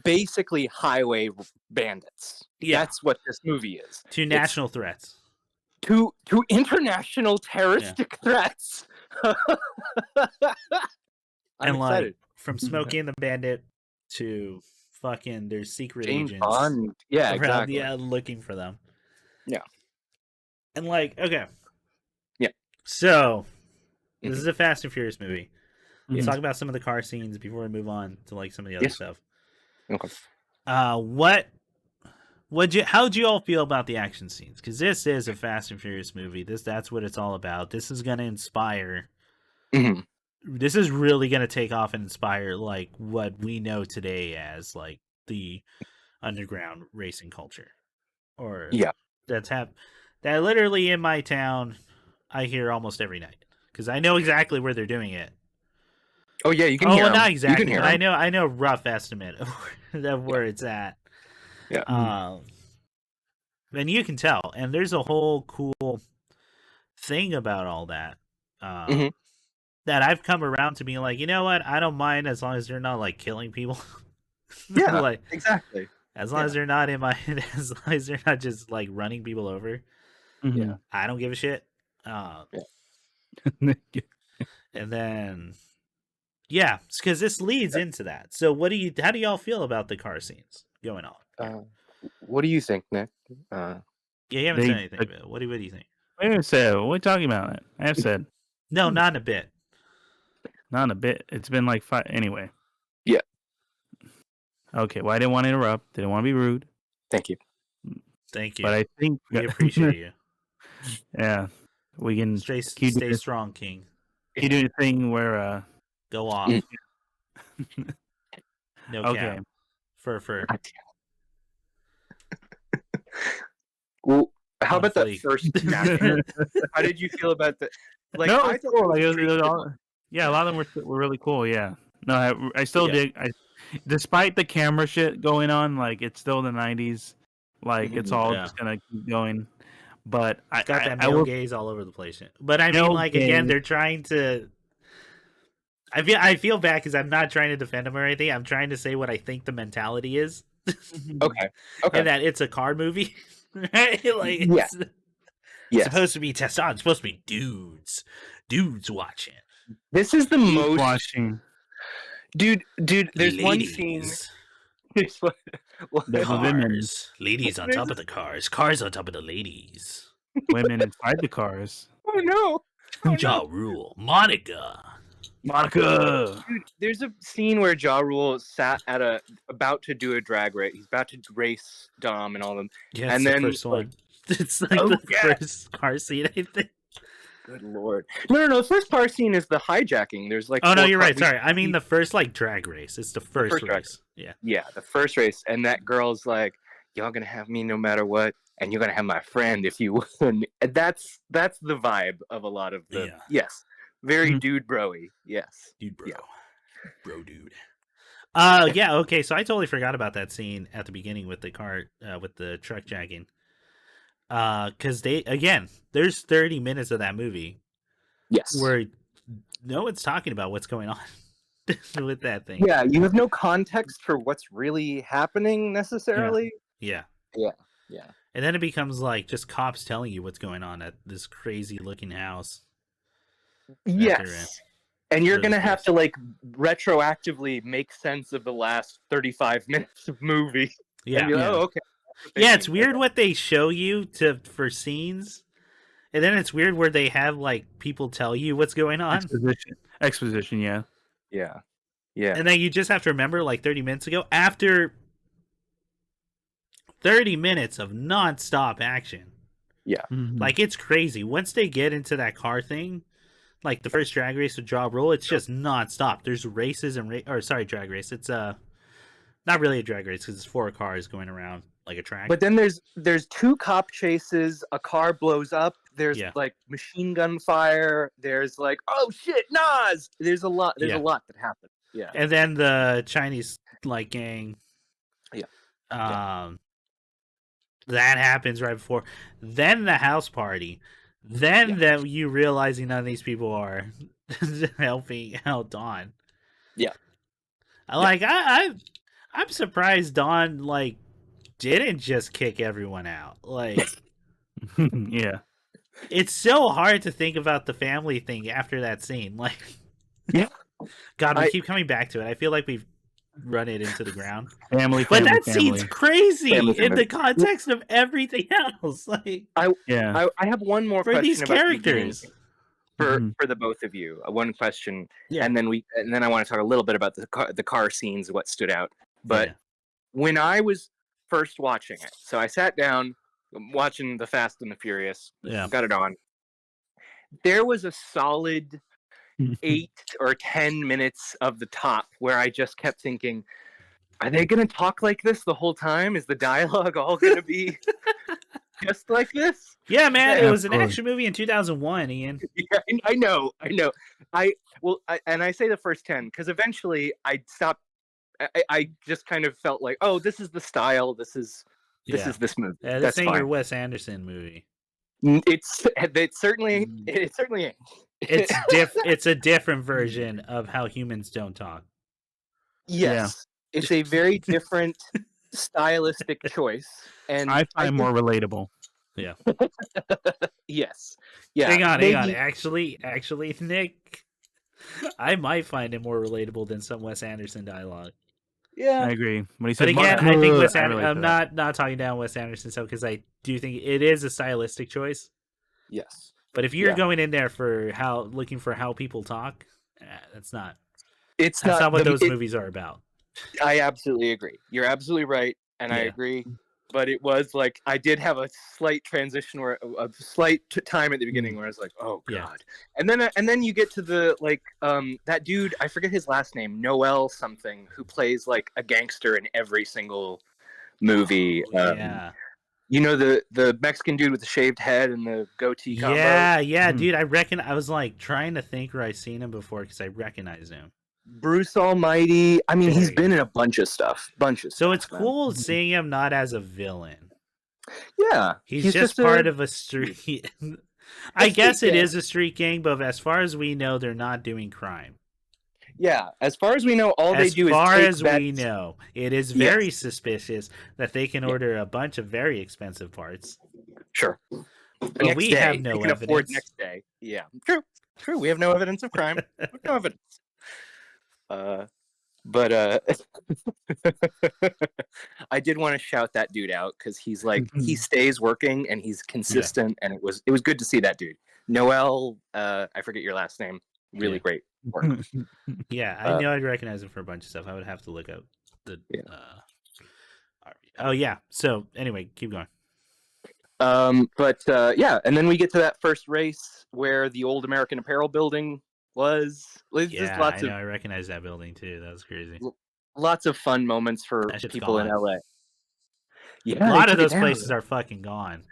basically highway bandits? Yeah. That's what this movie is. To national threats. To international terroristic threats. I'm excited. Like, from Smokey and the Bandit to fucking there's secret James agents. Bond. Yeah, around, exactly. Yeah, looking for them. Yeah. And like, okay. Yeah. So, this is a Fast and Furious movie. Let's talk about some of the car scenes before we move on to like some of the other stuff. Okay. How'd you all feel about the action scenes? Because this is a Fast and Furious movie. That's what it's all about. This is gonna inspire. This is really gonna take off and inspire like what we know today as like the underground racing culture, or that literally in my town I hear almost every night because I know exactly where they're doing it. Oh yeah, you can hear them. Not exactly, but I know a rough estimate of where it's at. Yeah. And you can tell, and there's a whole cool thing about all that. That I've come around to being like, you know what? I don't mind as long as they're not like killing people. Yeah, like, exactly. As long as they're not as long as they're not just like running people over. Yeah, I don't give a shit. And then, yeah, because this leads into that. So, how do y'all feel about the car scenes going on? What do you think, Nick? Yeah, you haven't said anything about it. What do you think? I haven't said. What are we talking about? I have said. No, not in a bit. Not in a bit. It's been like 5 anyway. Yeah. Okay. Well, I didn't want to interrupt. Didn't want to be rude. Thank you. But I think we appreciate you. Yeah, we can stay strong, King. You do the thing where go off. No okay. Cap. Fur. Well, how about that first chapter? How did you feel about that? Like, no, it's cool. Like, it was all, yeah, a lot of them were really cool. Yeah, no, I still dig. Despite the camera shit going on, like it's still the '90s. Like it's all just gonna keep going. But it's got that male gaze all over the place. But I mean, like again, they're trying to. I feel bad because I'm not trying to defend them or anything. I'm trying to say what I think the mentality is. Okay. And that it's a car movie, right? Like, it's supposed to be testosterone. It's supposed to be dudes watching. This is the most watching. Dude. There's one scene. Cars, ladies on top of the cars on top of the ladies, women inside the cars. Oh no! Ja Rule, Monica. Dude, there's a scene where Ja Rule sat at about to do a drag race. He's about to race Dom and all of them. Yeah, and then the first one. It's like the first car scene, I think. Good lord! No. The first car scene is the hijacking. There's like. Oh no, you're right. Sorry, I mean the first like drag race. It's the first race. Yeah, the first race, and that girl's like, "Y'all gonna have me no matter what, and you're gonna have my friend if you win." And that's the vibe of a lot of the very dude broy. Yes, dude bro, bro dude. Yeah. Okay, so I totally forgot about that scene at the beginning with the car, with the truck jacking. Because there's 30 minutes of that movie. Yes. Where no one's talking about what's going on with that thing. Yeah, you have no context for what's really happening necessarily. Yeah. Yeah. And then it becomes like just cops telling you what's going on at this crazy looking house. Yes. And you're going to have to like retroactively make sense of the last 35 minutes of movie. Yeah. And you're like, oh, okay. Yeah, it's weird what they show you for scenes. And then it's weird where they have like people tell you what's going on. Exposition, yeah. Yeah. Yeah. And then you just have to remember like 30 minutes ago, after 30 minutes of nonstop action. Yeah. Mm-hmm. Like, it's crazy. Once they get into that car thing, like the first drag race with Ja Rule, it's just nonstop. There's races and drag race. It's not really a drag race because it's 4 cars going around like a track. But then there's 2 cop chases. A car blows up. There's like machine gun fire. There's like, oh shit, Nas. There's a lot. There's a lot that happens. Yeah. And then the Chinese like gang. Yeah. That happens right before. Then the house party. Then that you realizing none of these people are helping out Dawn. Yeah. I'm surprised Dawn like didn't just kick everyone out. Like yeah. It's so hard to think about the family thing after that scene. Like God, we keep coming back to it. I feel like we've run it into the ground. Family, but that scene's crazy in the context of everything else. Like, I have one more for question these about characters for the both of you. One question, and then I want to talk a little bit about the car scenes, what stood out. But when I was first watching it, so I sat down watching the Fast and the Furious, got it on. There was a solid 8 or 10 minutes of the top where I just kept thinking, are they going to talk like this the whole time? Is the dialogue all going to be just like this? Yeah, man, it was an action movie in 2001, Ian. Yeah, I know. I say the first 10 because eventually I stopped. I just kind of felt like, oh, this is the style. This is this movie. Yeah, this ain't your Wes Anderson movie. It certainly ain't. It's a different version of How Humans Don't Talk. Yes, it's a very different stylistic choice, and I find more relatable. Yeah. Yes. Yeah. Hang on. Actually, Nick, I might find it more relatable than some Wes Anderson dialogue. Yeah, I agree. When he but again, I think Wes Anderson. I'm not talking down Wes Anderson stuff because I do think it is a stylistic choice. Yes. But if you're going in there for looking for how people talk, that's not. That's not what those movies are about. I absolutely agree. You're absolutely right, and I agree. But it was like I did have a slight transition where a slight time at the beginning where I was like, "Oh God!" And then you get to the that dude, I forget his last name, Noel something, who plays like a gangster in every single movie. You know the Mexican dude with the shaved head and the goatee combo? Yeah, dude. I was like trying to think where I've seen him before because I recognize him. Bruce Almighty. I mean, he's been in a bunch of stuff. So it's cool seeing him not as a villain. Yeah, he's just part of a street. I guess it is a street gang, but as far as we know, they're not doing crime. Yeah, as far as we know, all they do is take bets. As far as bets. we know, it is very suspicious that they can order a bunch of very expensive parts. Sure. But we have no evidence. Afford next day. Yeah, true. We have no evidence of crime. No evidence. But I did want to shout that dude out because he's like he stays working and he's consistent, and it was good to see that dude. Noel, I forget your last name. Really great work. I know I'd recognize him for a bunch of stuff. I would have to look up the. Oh yeah. So anyway, keep going. And then we get to that first race where the old American Apparel building was. I recognize that building too. That was crazy. Lots of fun moments for people in LA. Yeah, a lot of those places are fucking gone.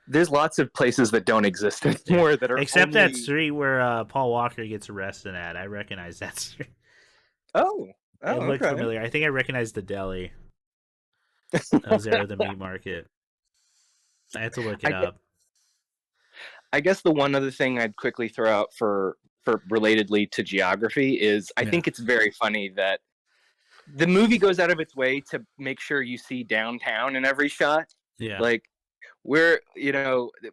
There's lots of places that don't exist anymore that are except that street where Paul Walker gets arrested at. I recognize that street. Oh, it looked familiar. I think I recognized the deli. I was there at the meat market. I had to look it up. I guess the one other thing I'd quickly throw out for relatedly to geography is I think it's very funny that the movie goes out of its way to make sure you see downtown in every shot. Yeah. Like where,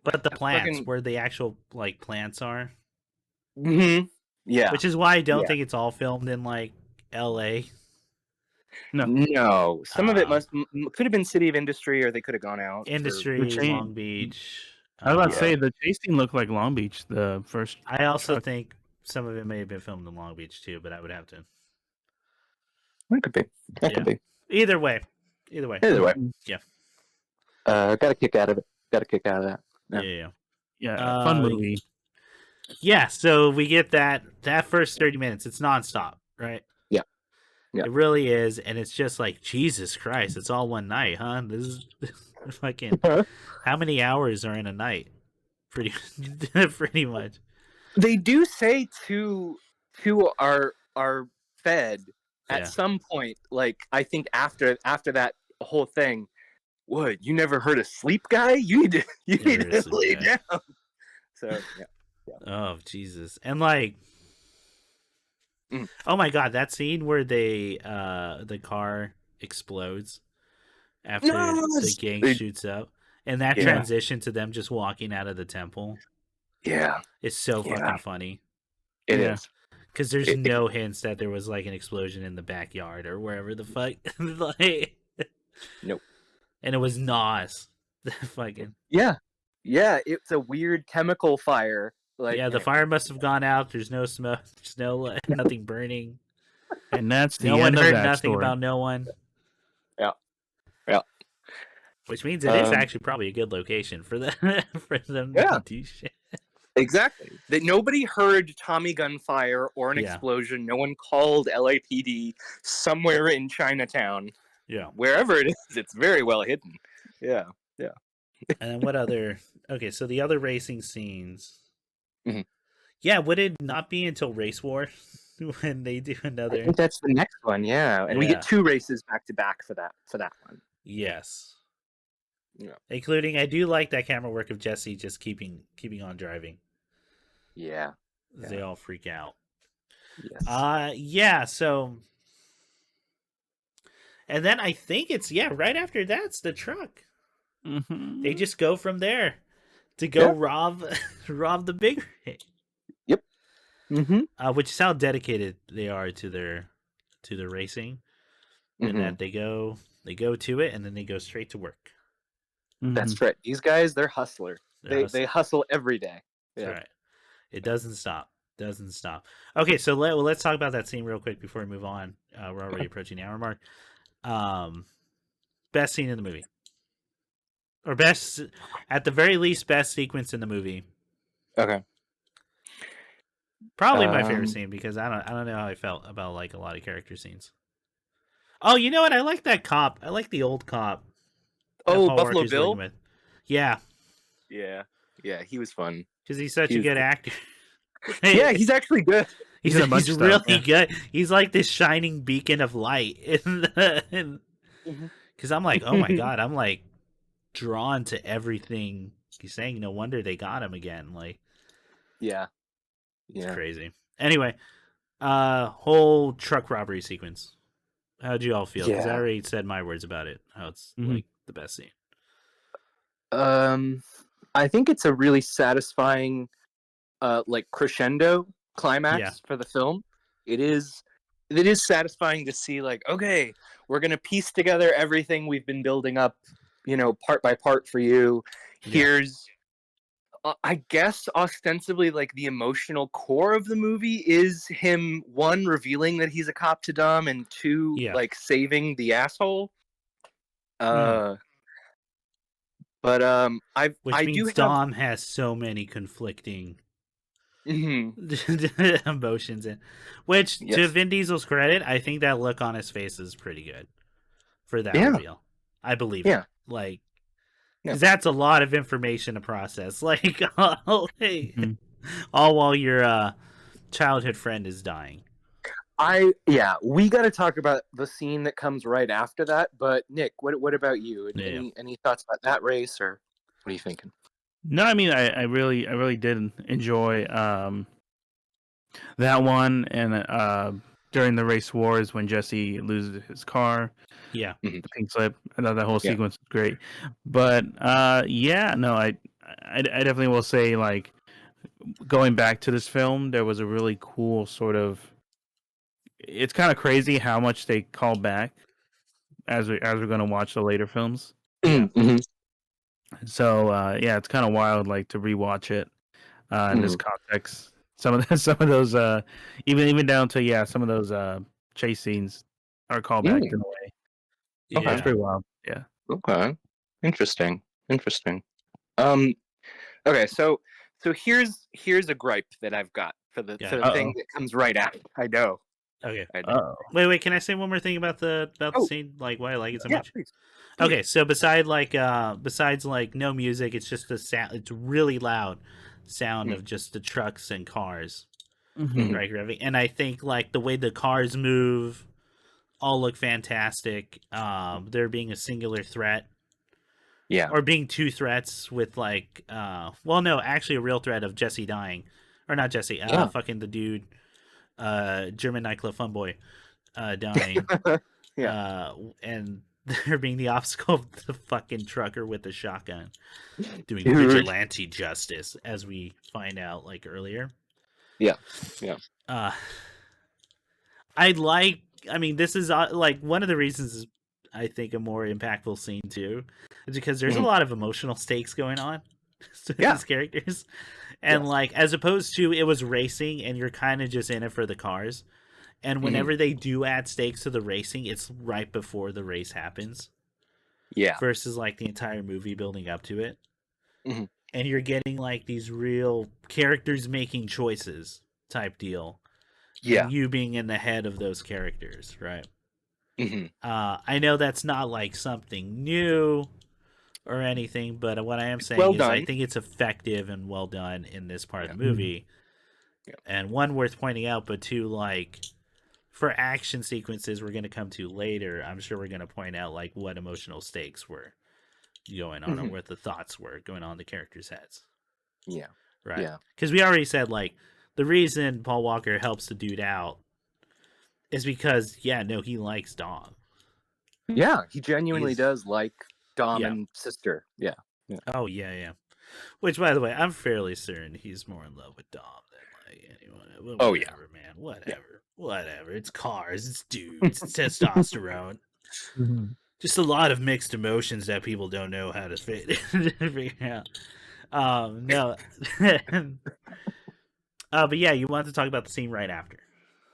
but the plants where the actual like plants are. Mm-hmm. Yeah. Which is why I don't think it's all filmed in like LA. No. Some of it could have been City of Industry, or they could have gone out. Industry, Long Beach. I was about to say the chase scene looked like Long Beach. The first. I also think some of it may have been filmed in Long Beach too, but I would have to. That could be. That could be. Either way. Yeah. Got a kick out of it. Got a kick out of that. Yeah. Fun movie. Yeah. So we get that first 30 minutes. It's nonstop, right? Yeah. It really is, and it's just like Jesus Christ. It's all one night, huh? This is fucking. How many hours are in a night? Pretty much. They do say to our Fed at some point, like I think after that whole thing, what, you never heard of sleep, guy? You need to lay down. So yeah. Oh Jesus. And like oh my god, that scene where they the car explodes after the gang shoots up, and that transition to them just walking out of the temple. Yeah. It's so fucking funny. It is. Because there's no hints that there was like an explosion in the backyard or wherever the fuck. Like, nope. And it was Nas. Fucking. Yeah. Yeah, it's a weird chemical fire. Like, yeah, the fire must have gone out. There's no smoke. There's no nothing burning. And that's the no end one of heard that nothing story. about no one. Yeah. Which means it is actually probably a good location for them to do shit. Exactly. That nobody heard Tommy gunfire or an explosion. No one called LAPD somewhere in Chinatown. Yeah. Wherever it is, it's very well hidden. Yeah. Yeah. And then what other? Okay, so the other racing scenes. Mm-hmm. Yeah, would it not be until Race War when they do another? I think that's the next one. Yeah, and we get 2 races back to back for that one. Yes. Yeah. Including, I do like that camera work of Jesse just keeping on driving. Yeah. They all freak out. Yes. Yeah. So, and then I think it's right after that's the truck. Mm-hmm. They just go from there to go rob the big rig. Yep. Mm-hmm. Which is how dedicated they are to their racing, and that they go to it and then they go straight to work. Mm-hmm. That's right. These guys, they're hustlers. They hustle every day. That's right. It doesn't stop. Okay, so let's talk about that scene real quick before we move on. We're already approaching the hour mark. Best scene in the movie, or best, at the very least, best sequence in the movie. Okay. Probably my favorite scene, because I don't know how I felt about like a lot of character scenes. Oh, you know what? I like that cop. I like the old cop. Oh, Buffalo Bill? Yeah. Yeah. Yeah, he was fun. Because he's such a good actor. Yeah, he's actually good. He's really good. He's like this shining beacon of light. Because I'm like, oh my God, I'm like drawn to everything he's saying. No wonder they got him again. Like, yeah. It's crazy. Anyway, whole truck robbery sequence. How'd you all feel? Because I already said my words about it. How it's like the best scene. I think it's a really satisfying, like crescendo climax for the film. It is satisfying to see, like, okay, we're gonna piece together everything we've been building up, part by part for you. Here's, I guess, ostensibly, like, the emotional core of the movie is him, 1, revealing that he's a cop to Dom, and 2, like, saving the asshole. But which means Dom has so many conflicting emotions in, which to Vin Diesel's credit, I think that look on his face is pretty good for that reveal. I believe it. Like, because that's a lot of information to process. Like, all while your childhood friend is dying. We got to talk about the scene that comes right after that. But Nick, what about you? Any thoughts about that race, or what are you thinking? No, I mean, I really did enjoy that one, and during the race wars when Jesse loses his car, the pink slip. I thought that whole sequence was great. But I definitely will say, like, going back to this film, there was a really cool sort of. It's kind of crazy how much they call back as we're going to watch the later films. So yeah, it's kind of wild, like to rewatch it in this context. Some of those, even down to some of those chase scenes are callback in a way. Okay. It's pretty wild. Yeah. Okay. Interesting. Okay, so here's a gripe that I've got for the thing that comes right after. I know. Okay. Oh. Wait. Can I say one more thing about the scene? Like why I like it so much? Please. Okay, so besides no music, it's just the sound. It's really loud sound of just the trucks and cars, right? And I think like the way the cars move, all look fantastic. There being a singular threat, or being two threats with like, actually a real threat of Jesse dying, or not Jesse, fucking the dude, German nightclub funboy, dying. And there being the obstacle of the fucking trucker with the shotgun doing vigilante justice, as we find out like earlier. This is like one of the reasons I think a more impactful scene too is because there's a lot of emotional stakes going on with these characters, and like as opposed to it was racing and you're kind of just in it for the cars. And whenever they do add stakes to the racing, it's right before the race happens. Yeah. Versus like the entire movie building up to it. And you're getting like these real characters making choices type deal. Yeah. And you being in the head of those characters, right? I know that's not like something new or anything, but what I am saying is I think it's effective and well done in this part of the movie. And one worth pointing out, but two, like for action sequences we're going to come to later, I'm sure we're going to point out like what emotional stakes were going on or what the thoughts were going on in the characters' heads. Yeah. Right. Yeah. Because we already said like the reason Paul Walker helps the dude out is because he likes Dom. Yeah, he genuinely does like Dom and sister. Yeah. Oh yeah. Which, by the way, I'm fairly certain he's more in love with Dom than like anyone. Whatever, man. Whatever. It's cars. It's dudes. It's testosterone. Just a lot of mixed emotions that people don't know how to figure out. No. But yeah, you wanted to talk about the scene right after.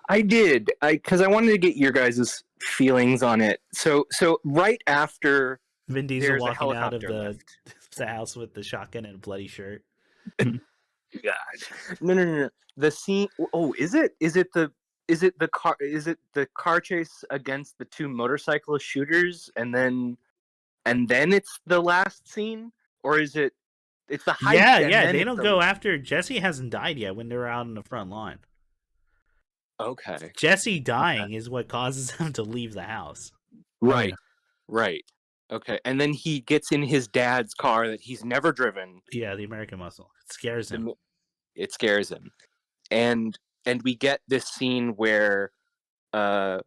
I did. Because I wanted to get your guys' feelings on it. So right after Vin Diesel walking out of the house with the shotgun and a bloody shirt. God. No. The scene. Oh, is it the car chase against the two motorcycle shooters and then it's the last scene, or is it? It's the heist. Yeah. They don't go after Jesse hasn't died yet when they're out on the front line. Okay. Jesse dying is what causes him to leave the house. Right. Okay. And then he gets in his dad's car that he's never driven. Yeah, the American Muscle. It scares him. And we get this scene where we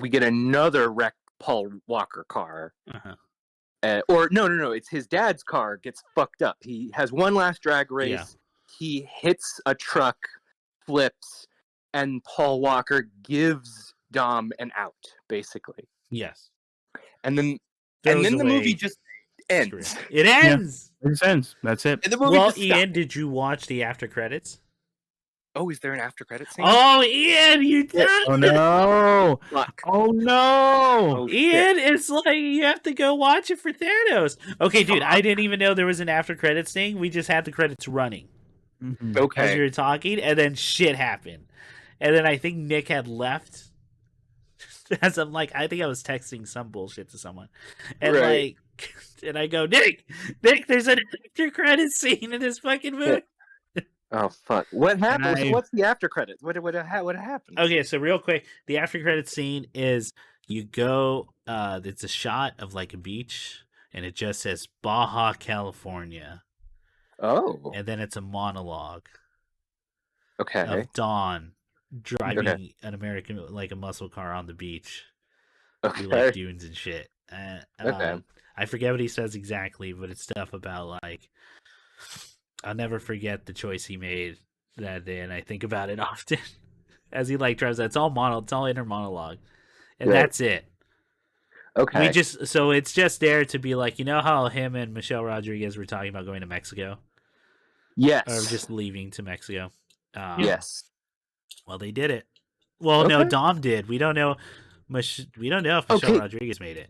get another wrecked Paul Walker car. Or no, it's his dad's car gets fucked up. He has one last drag race. Yeah. He hits a truck, flips, and Paul Walker gives Dom an out, basically. Yes. And then the movie just ends. It ends. Yeah, it ends. That's it. Ian, did you watch the after credits? Oh, is there an after credit scene? Oh, Ian, you did. Oh no! Oh no! Ian, it's like you have to go watch it for Thanos. Okay, dude, I didn't even know there was an after credits thing. We just had the credits running. Okay. As we were talking, and then shit happened, and then I think Nick had left. As I'm like, I think I was texting some bullshit to someone, and and I go, Nick, there's an after credits scene in this fucking movie. Oh fuck! What happened? So what's the after credits? What happened? Okay, so real quick, the after credits scene is you go. It's a shot of like a beach, and it just says Baja California. Oh. And then it's a monologue. Okay. Of Dawn driving an American like a muscle car on the beach. Okay. Like dunes and shit. Okay. I forget what he says exactly, but it's stuff about like. I'll never forget the choice he made that day, and I think about it often as he like drives. It's all inner monologue, and that's it. Okay. So it's just there to be like, you know how him and Michelle Rodriguez were talking about going to Mexico? Yes. Or just leaving to Mexico. Yes. Well, they did it. Well, no, Dom did. We don't know. We don't know if Michelle Rodriguez made it.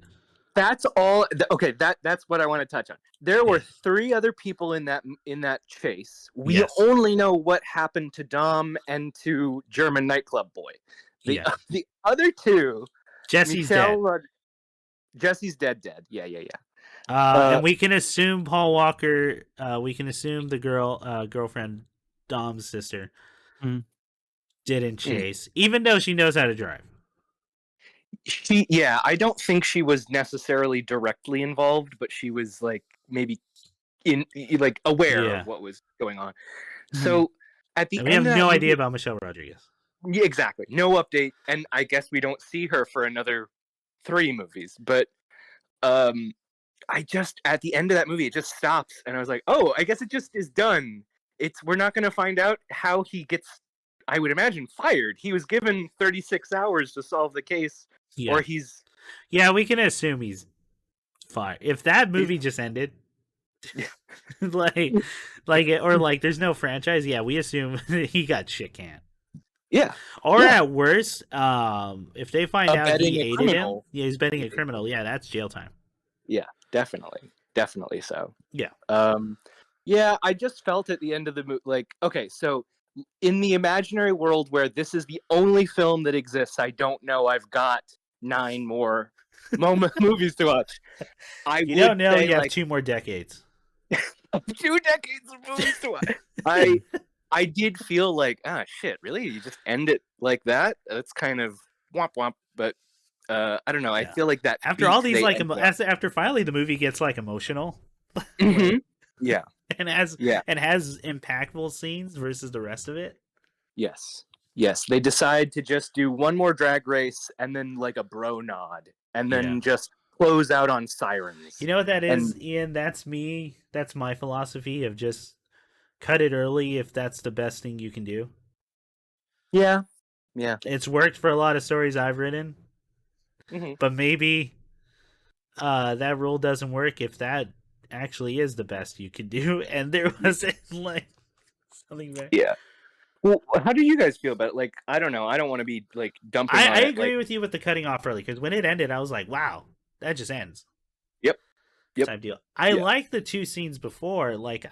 That's all. Okay, that's what I want to touch on. There were 3 other people in that chase. We only know what happened to Dom and to German nightclub boy. The other 2, Jesse's dead. Jesse's dead. Yeah. And we can assume Paul Walker. We can assume the girlfriend, Dom's sister, didn't chase, even though she knows how to drive. I don't think she was necessarily directly involved, but she was like maybe aware of what was going on. So at the end, we have no idea about Michelle Rodriguez. Yeah, exactly. No update, and I guess we don't see her for another 3 movies. But I just, at the end of that movie, it just stops, and I was like, oh, I guess it just is done. We're not going to find out how he gets, I would imagine, fired. He was given 36 hours to solve the case, or he's... Yeah, we can assume he's fired. If that movie just ended, there's no franchise, we assume he got shit canned. Yeah. Or at worst, if they find out he aided him, he's betting a criminal. Yeah, that's jail time. Yeah, definitely so. Yeah. I just felt at the end of the movie, like, okay, so in the imaginary world where this is the only film that exists, I don't know, I've got 9 more movies to watch. You don't know you have 2 more decades. 2 decades of movies to watch. I did feel like, shit, really? You just end it like that? That's kind of womp womp, but I don't know. I feel like that after all these after finally the movie gets like emotional. Yeah. And has impactful scenes versus the rest of it. Yes. They decide to just do one more drag race and then like a bro nod and then just close out on sirens. You know what that is, Ian? That's me. That's my philosophy of just cut it early if that's the best thing you can do. Yeah. It's worked for a lot of stories I've written. But maybe that rule doesn't work if that actually is the best you can do, and there wasn't like something there. Yeah. Well, how do you guys feel about it? Like, I don't know. I don't want to be like dumping. I agree with you with the cutting off early, because when it ended, I was like, "Wow, that just ends." Yep. Type deal. I like the 2 scenes before. Like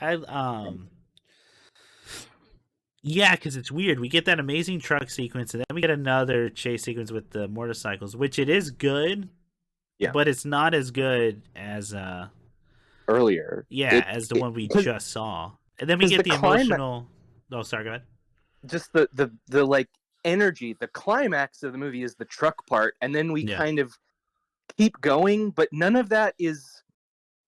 because it's weird. We get that amazing truck sequence, and then we get another chase sequence with the motorcycles, which it is good. Yeah, but it's not as good as earlier. Yeah, as the one we just saw. And then we get the emotional. Oh, sorry, go ahead. Just the like energy, the climax of the movie is the truck part, and then we kind of keep going, but none of that is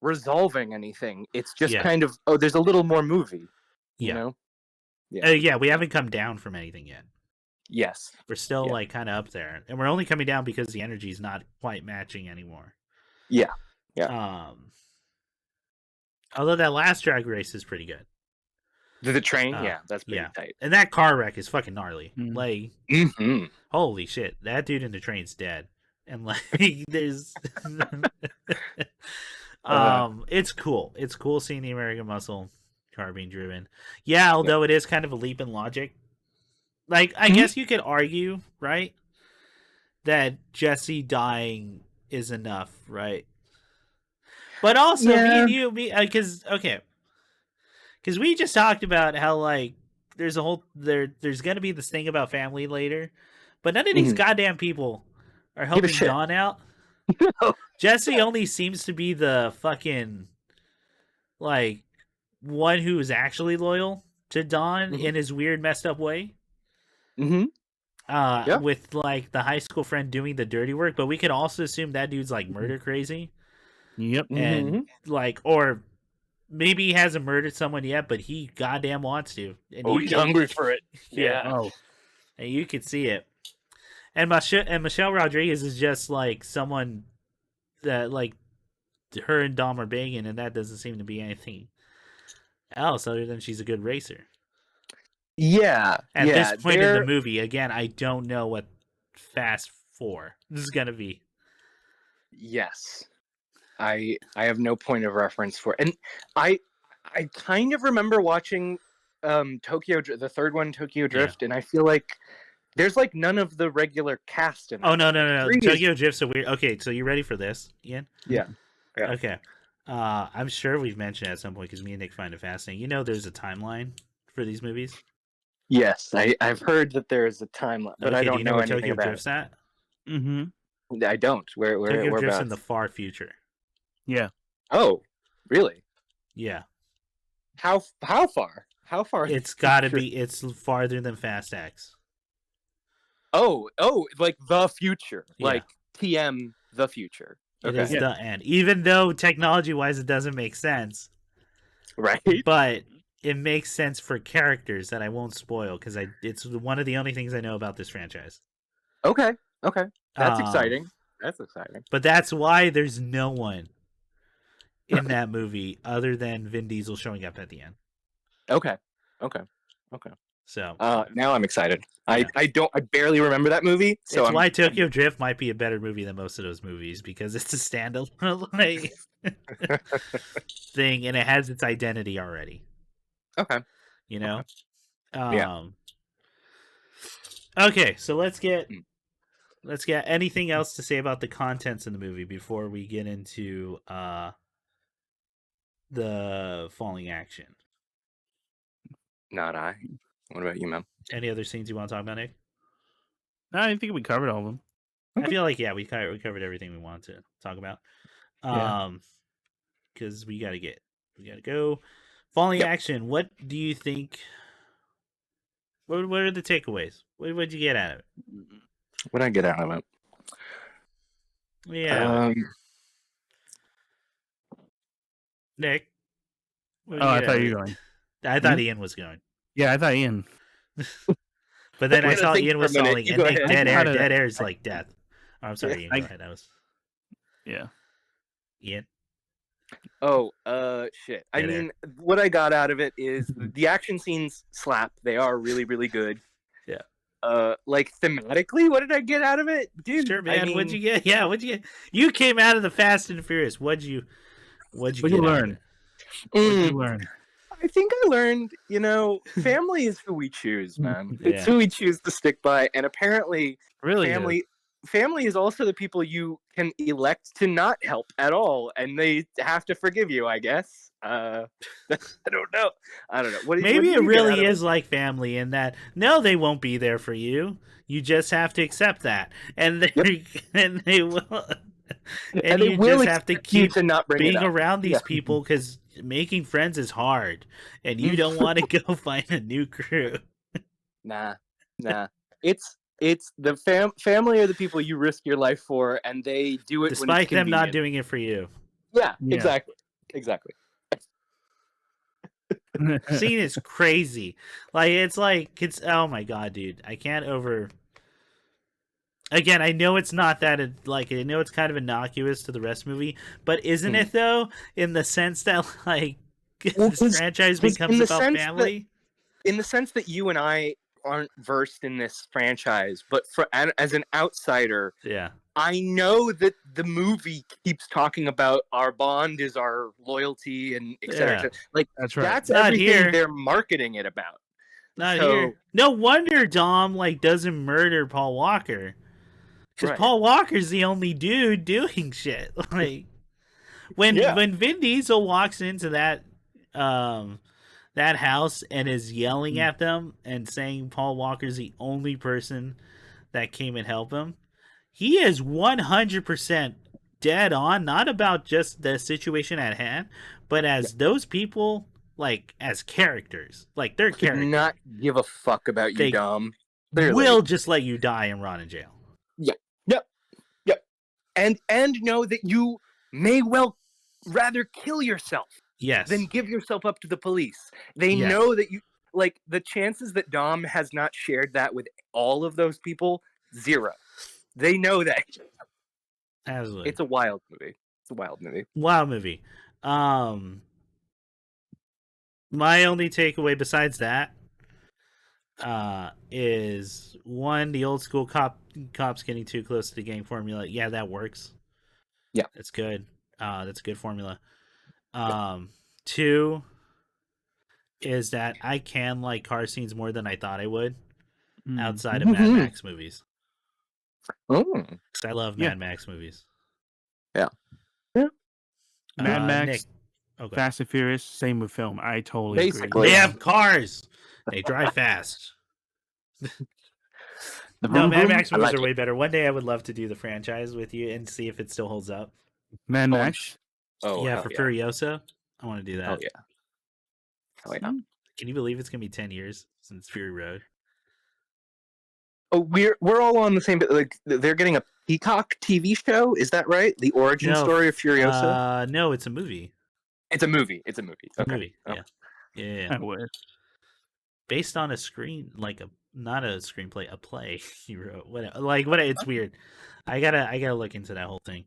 resolving anything. It's just kind of, there's a little more movie. You know? We haven't come down from anything yet. Yes. We're still like kind of up there, and we're only coming down because the energy is not quite matching anymore. Yeah. Although that last drag race is pretty good. The train, that's pretty tight. And that car wreck is fucking gnarly. Like, holy shit, that dude in the train's dead. And like, there's, it's cool. It's cool seeing the American Muscle car being driven. Yeah, although it is kind of a leap in logic. Like, I guess you could argue, right, that Jesse dying is enough, right? But also, because we just talked about how like there's going to be this thing about family later, but none of these goddamn people are helping Dawn out. Jesse only seems to be the fucking like one who is actually loyal to Dawn in his weird messed up way. With like the high school friend doing the dirty work, but we could also assume that dude's like murder crazy. Yep. And like, or maybe he hasn't murdered someone yet, but he goddamn wants to. And he's hungry for it. Yeah. Oh, and you could see it. And Michelle Rodriguez is just like someone that like her and Dom are banging, and that doesn't seem to be anything else other than she's a good racer. Yeah. At this point in the movie, again, I don't know what Fast 4 is gonna be. Yes. I have no point of reference for it. And I kind of remember watching the third one, Tokyo Drift, and I feel like there's like none of the regular cast in that. Oh no. Tokyo Drift's a weird. Okay, so you ready for this, Ian? Yeah. Okay. I'm sure we've mentioned it at some point because me and Nick find it fascinating. You know, there's a timeline for these movies. Yes, I've heard that there is a timeline, but I don't do you know know where anything Tokyo about Drift's at? Mm-hmm. I don't. Where Tokyo Drift's about? in the far future. Yeah. Oh, really? Yeah. How far? How far? It's got to be. It's farther than Fast X. Oh, like the future, like TM, the future. It is the end. Even though technology-wise it doesn't make sense, right? But it makes sense for characters that I won't spoil because it's one of the only things I know about this franchise. Okay, that's exciting. That's exciting. But that's why there's no one in that movie other than Vin Diesel showing up at the end. Okay. So now I'm excited. I barely remember that movie. So it's why Tokyo Drift might be a better movie than most of those movies because it's a standalone thing and it has its identity already. Okay. You know? Yeah. Okay, so let's get anything else to say about the contents in the movie before we get into the falling action. Not I. What about you, man? Any other scenes you want to talk about, Nick? No, I think we covered all of them. I feel like we covered everything we wanted to talk about. Because we gotta go. Falling action. What do you think? What are the takeaways? What'd you get out of it? What did I get out of it? Yeah. Nick. I thought you were going. I thought Ian was going. Yeah, I thought Ian. But then I saw Ian was stalling, and Nick, dead air is like death. Oh, I'm sorry, Ian. Go ahead. Ian. Oh, shit. I mean, what I got out of it is the action scenes slap. They are really, really good. Yeah. Like thematically, what did I get out of it, dude? Sure, man. What'd you get? Yeah, what'd you get? You came out of the Fast and Furious. What'd you learn? What'd you learn? I think I learned, family is who we choose, man. It's who we choose to stick by, and apparently, family is also the people you can elect to not help at all, and they have to forgive you, I guess. I don't know. Maybe it really is like family in that they won't be there for you. You just have to accept that, and they will. And you just have to keep being around these people because making friends is hard, and you don't want to go find a new crew. Nah. It's the family are the people you risk your life for, and they do it despite when it's them not doing it for you. Yeah. Exactly. Scene is crazy. It's oh my god, dude! I can't over. Again, I know it's not that. I know it's kind of innocuous to the rest of the movie, but isn't it though? In the sense that this franchise becomes about family. In the sense that you and I aren't versed in this franchise, but as an outsider, I know that the movie keeps talking about our bond is our loyalty and etc. That's right. That's everything they're marketing it about. Not here. No wonder Dom doesn't murder Paul Walker. Because Paul Walker's the only dude doing shit. When Vin Diesel walks into that house and is yelling at them and saying Paul Walker's the only person that came and helped him, he is 100% dead on. Not about just the situation at hand, but as those people, as characters, they're characters. Not give a fuck about you, Dom. Will just let you die and rot in jail. And know that you may well rather kill yourself than give yourself up to the police. They know that you the chances that Dom has not shared that with all of those people, 0. They know that. Absolutely. It's a wild movie. Wild movie. My only takeaway besides that is one, the old school cops getting too close to the gang formula. Yeah, that works. Yeah. That's good. That's a good formula. 2 is that I can like car scenes more than I thought I would outside of Mad Max movies. Mm. Because I love Mad Max movies. Yeah. Mad Max, Nick. Okay. Fast and Furious, same with film. I totally Basically. agree. They have cars. They drive fast. No, Mad Max movies are way better. One day I would love to do the franchise with you and see if it still holds up. Mad Max? Yeah, for Furiosa. I want to do that. Oh, yeah. Oh, yeah. Can you believe it's going to be 10 years since Fury Road? Oh, we're all on the same. Like they're getting a Peacock TV show. Is that right? The origin story of Furiosa. No, it's a movie. It's a movie. It's a movie. Okay. Movie. Yeah. Yeah. I would. Based on a screen, like not a screenplay, a play he wrote. What? It's weird. I gotta look into that whole thing.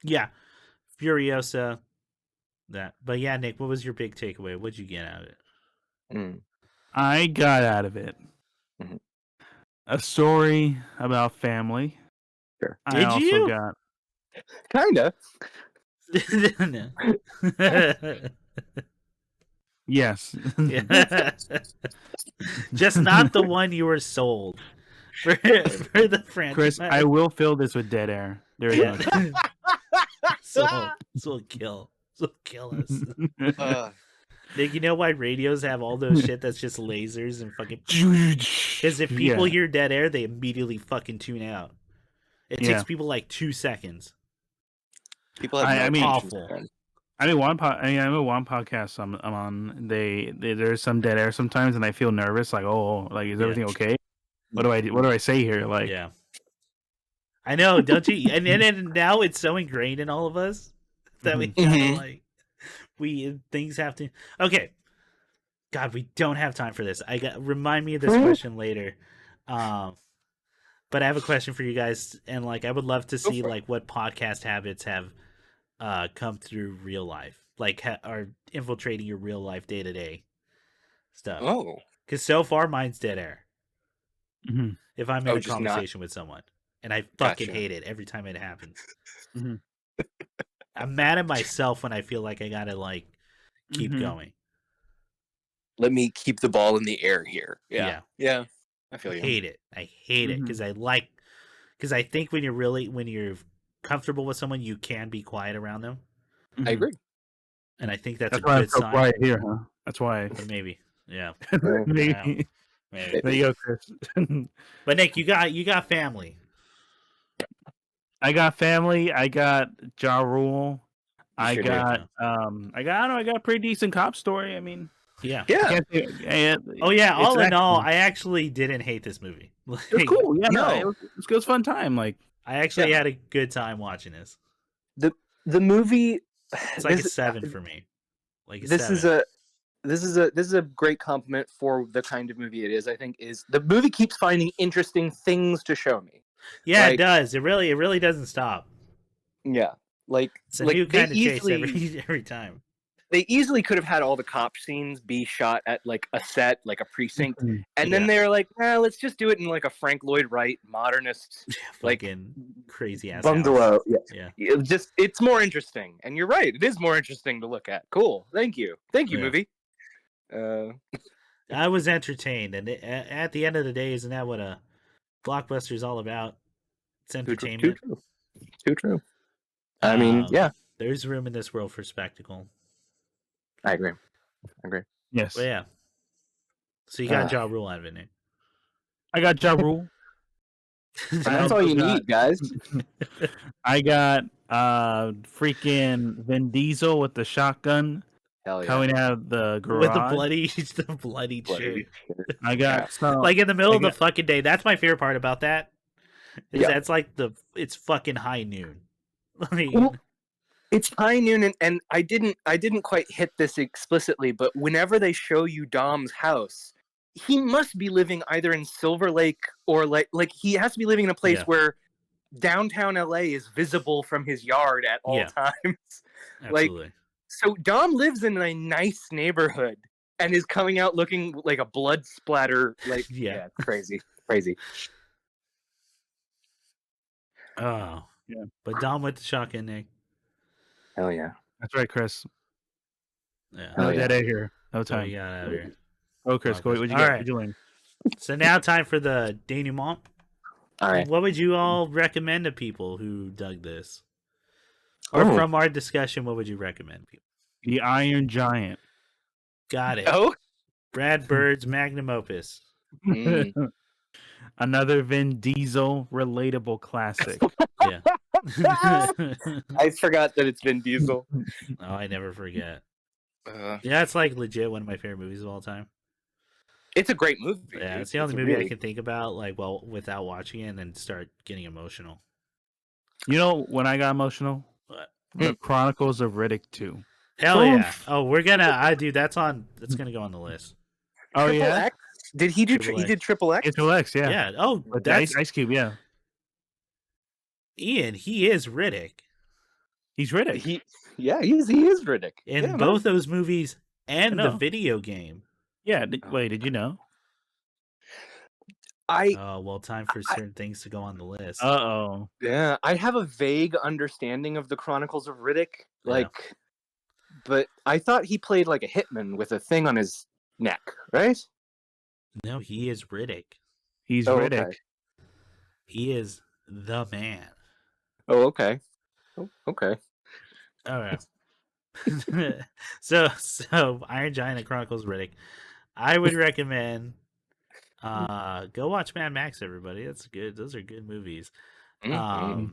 Yeah, Furiosa. That. But yeah, Nick, what was your big takeaway? What'd you get out of it? I got out of it a story about family. Sure. I also got kinda. Yes. Just not the one you were sold for the franchise. Chris, I will fill this with dead air. There we go. This will kill. This will kill us. Nick, you know why radios have all those shit that's just lasers and fucking... Because if people hear dead air, they immediately fucking tune out. It takes people like 2 seconds. People have awful. I mean, one podcast I'm on. There's some dead air sometimes, and I feel nervous. Like, is everything okay? What do I do? What do I say here? Like, yeah, I know, don't you? And now it's so ingrained in all of us that we kind of things have to. Okay, God, we don't have time for this. Remind me of this question later. But I have a question for you guys, and I would love to see what podcast habits have come through real life, are infiltrating your real life day to day stuff. Oh, because so far mine's dead air. Mm-hmm. If I'm in a conversation with someone, and I fucking hate it every time it happens. I'm mad at myself when I feel like I gotta keep going. Let me keep the ball in the air here. Yeah. I feel you. I hate it because I think when you're comfortable with someone, you can be quiet around them. I agree, and I think that's a why good sign. Quiet here, huh? That's why. But maybe, yeah. Maybe. There you go, Chris. But Nick, you got family. I got family. I got Ja Rule. I got a pretty decent cop story. I mean, yeah. All in all, I actually didn't hate this movie. It was cool. Yeah, it was a fun time. I actually had a good time watching this. The movie. It's like a 7 for me. This is a great compliment for the kind of movie it is. I think is the movie keeps finding interesting things to show me. Yeah, it does. It really doesn't stop. Yeah, it's a new kind of chase every time. They easily could have had all the cop scenes be shot at a set, a precinct, and then they're like, let's just do it in a Frank Lloyd Wright modernist, crazy ass bungalow. House. Yeah. It's more interesting. And you're right, it is more interesting to look at. Cool, thank you, movie. I was entertained, and at the end of the day, isn't that what a blockbuster is all about? It's entertainment. Too true. I mean, there's room in this world for spectacle. I agree. Yes. But yeah. So you got Ja Rule out of it, Nick. I got Ja Rule. That's all you need, guys. I got freaking Vin Diesel with the shotgun. Hell yeah. Coming out of the garage with the bloody shirt. I got in the middle of the fucking day. That's my favorite part about that. That's it's fucking high noon. It's high noon, and I didn't quite hit this explicitly, but whenever they show you Dom's house, he must be living either in Silver Lake or he has to be living in a place where downtown LA is visible from his yard at all times. Absolutely. So Dom lives in a nice neighborhood and is coming out looking like a blood splatter. Crazy. Oh, Yeah. But Dom with the shotgun, Nick. Hell yeah. That's right, Chris. Yeah. No dead air here. No So time. we got out of here. Oh, Chris, what'd you get? All right. What'd you learn? So now time for the denouement. All right. What would you all recommend to people who dug this? Or from our discussion, what would you recommend people? The Iron Giant. Got it. Oh, Brad Bird's magnum opus. Another Vin Diesel relatable classic. Yeah. I forgot that it's Vin Diesel. Oh, I never forget. Yeah, it's like legit one of my favorite movies of all time. It's a great movie. Yeah, dude. it's the only movie I can think about, like, well, without watching it and then start getting emotional. You know when I got emotional? What? The Chronicles of Riddick 2. Hell yeah! Oh, we're gonna. Dude, that's gonna go on the list. Oh Triple yeah. X? Did he do? He did Triple X. Triple X, yeah. Yeah. Oh, With that's Ice Cube. Yeah. Ian. He is Riddick. He's Riddick. He is Riddick In both those movies and the video game. Yeah. Wait, did you know? Oh well, time for certain things to go on the list. Oh. Yeah, I have a vague understanding of the Chronicles of Riddick, but I thought he played like a hitman with a thing on his neck, right? No, he is Riddick. He's Riddick. Okay. He is the man. Oh, okay. Oh, okay. All right. so Iron Giant and Chronicles of Riddick. I would recommend go watch Mad Max, everybody. That's good. Those are good movies. And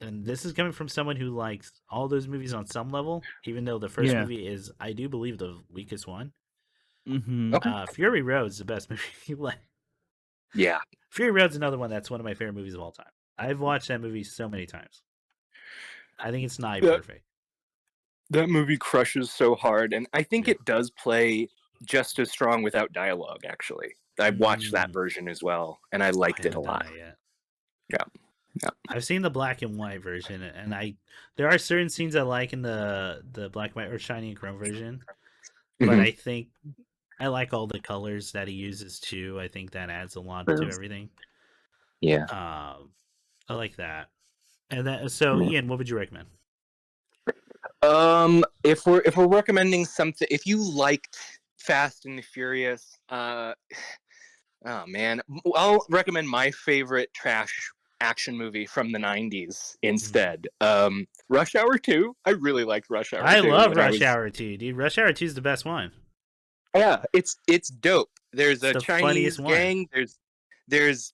this is coming from someone who likes all those movies on some level, even though the first movie is, I do believe, the weakest one. Fury Road's the best movie. Yeah. Fury Road's another one that's one of my favorite movies of all time. I've watched that movie so many times. I think it's nigh perfect. That movie crushes so hard, and I think it does play just as strong without dialogue, actually. I watched that version as well, and I liked it a lot. Yeah. I've seen the black and white version, and there are certain scenes I like in the black and white or shiny and chrome version, but I think I like all the colors that he uses too. I think that adds a lot to everything. Yeah. I like that. And that. So, Ian, what would you recommend? If we're recommending something, if you liked Fast and the Furious, oh man, I'll recommend my favorite trash action movie from the 90s instead. Rush Hour 2. I really liked Rush Hour 2. I love Rush Hour 2, dude. Rush Hour 2 is the best one. Yeah, it's dope. There's a Chinese gang. There's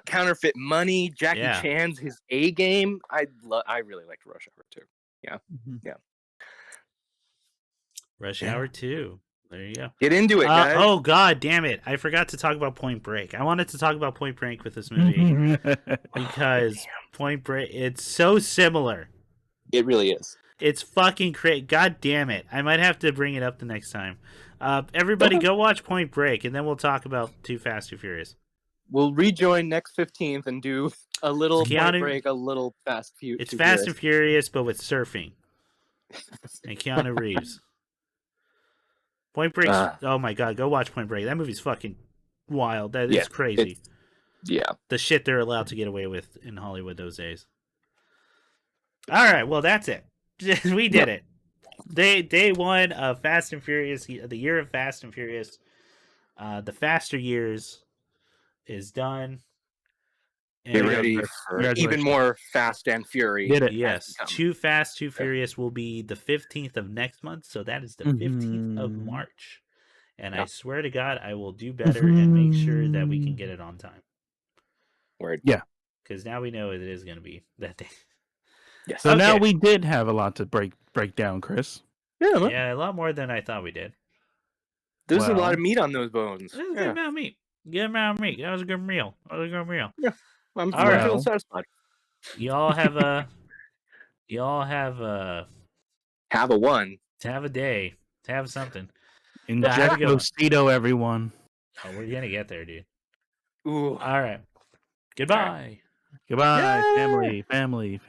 counterfeit money. Jackie Chan's his A game. I really liked Rush Hour 2. Yeah. Rush Hour 2. There you go. Get into it, guys. Oh, God damn it. I forgot to talk about Point Break. I wanted to talk about Point Break with this movie because Point Break, it's so similar. It really is. It's fucking crazy. God damn it. I might have to bring it up the next time. Everybody go watch Point Break, and then we'll talk about Too Fast, Too Furious. We'll rejoin next 15th and do a little Point Break, a little Fast Furious. It's Fast and Furious, but with surfing. And Keanu Reeves. Point Break. Oh my god, go watch Point Break. That movie's fucking wild. That is crazy. The shit they're allowed to get away with in Hollywood those days. All right, well that's it. We did it. Day one of Fast and Furious, the year of Fast and Furious. The faster years is done. Get ready for even more Fast and Fury. Did it? Yes. Too Fast, Too Furious will be the 15th of next month. So that is the 15th of March. And I swear to God, I will do better and make sure that we can get it on time. Word. Yeah. Because now we know it is going to be that day. Yes. So now we did have a lot to break down, Chris. Yeah, a lot more than I thought we did. There's a lot of meat on those bones. There's a good amount of meat. Good amount of meat. That was a good meal. Yeah. I'm feeling satisfied. Y'all have a have a one. To have a day. To have something. Inject Mosquito, everyone. Oh, we're gonna get there, dude. Ooh. All right. Goodbye. Goodbye, family.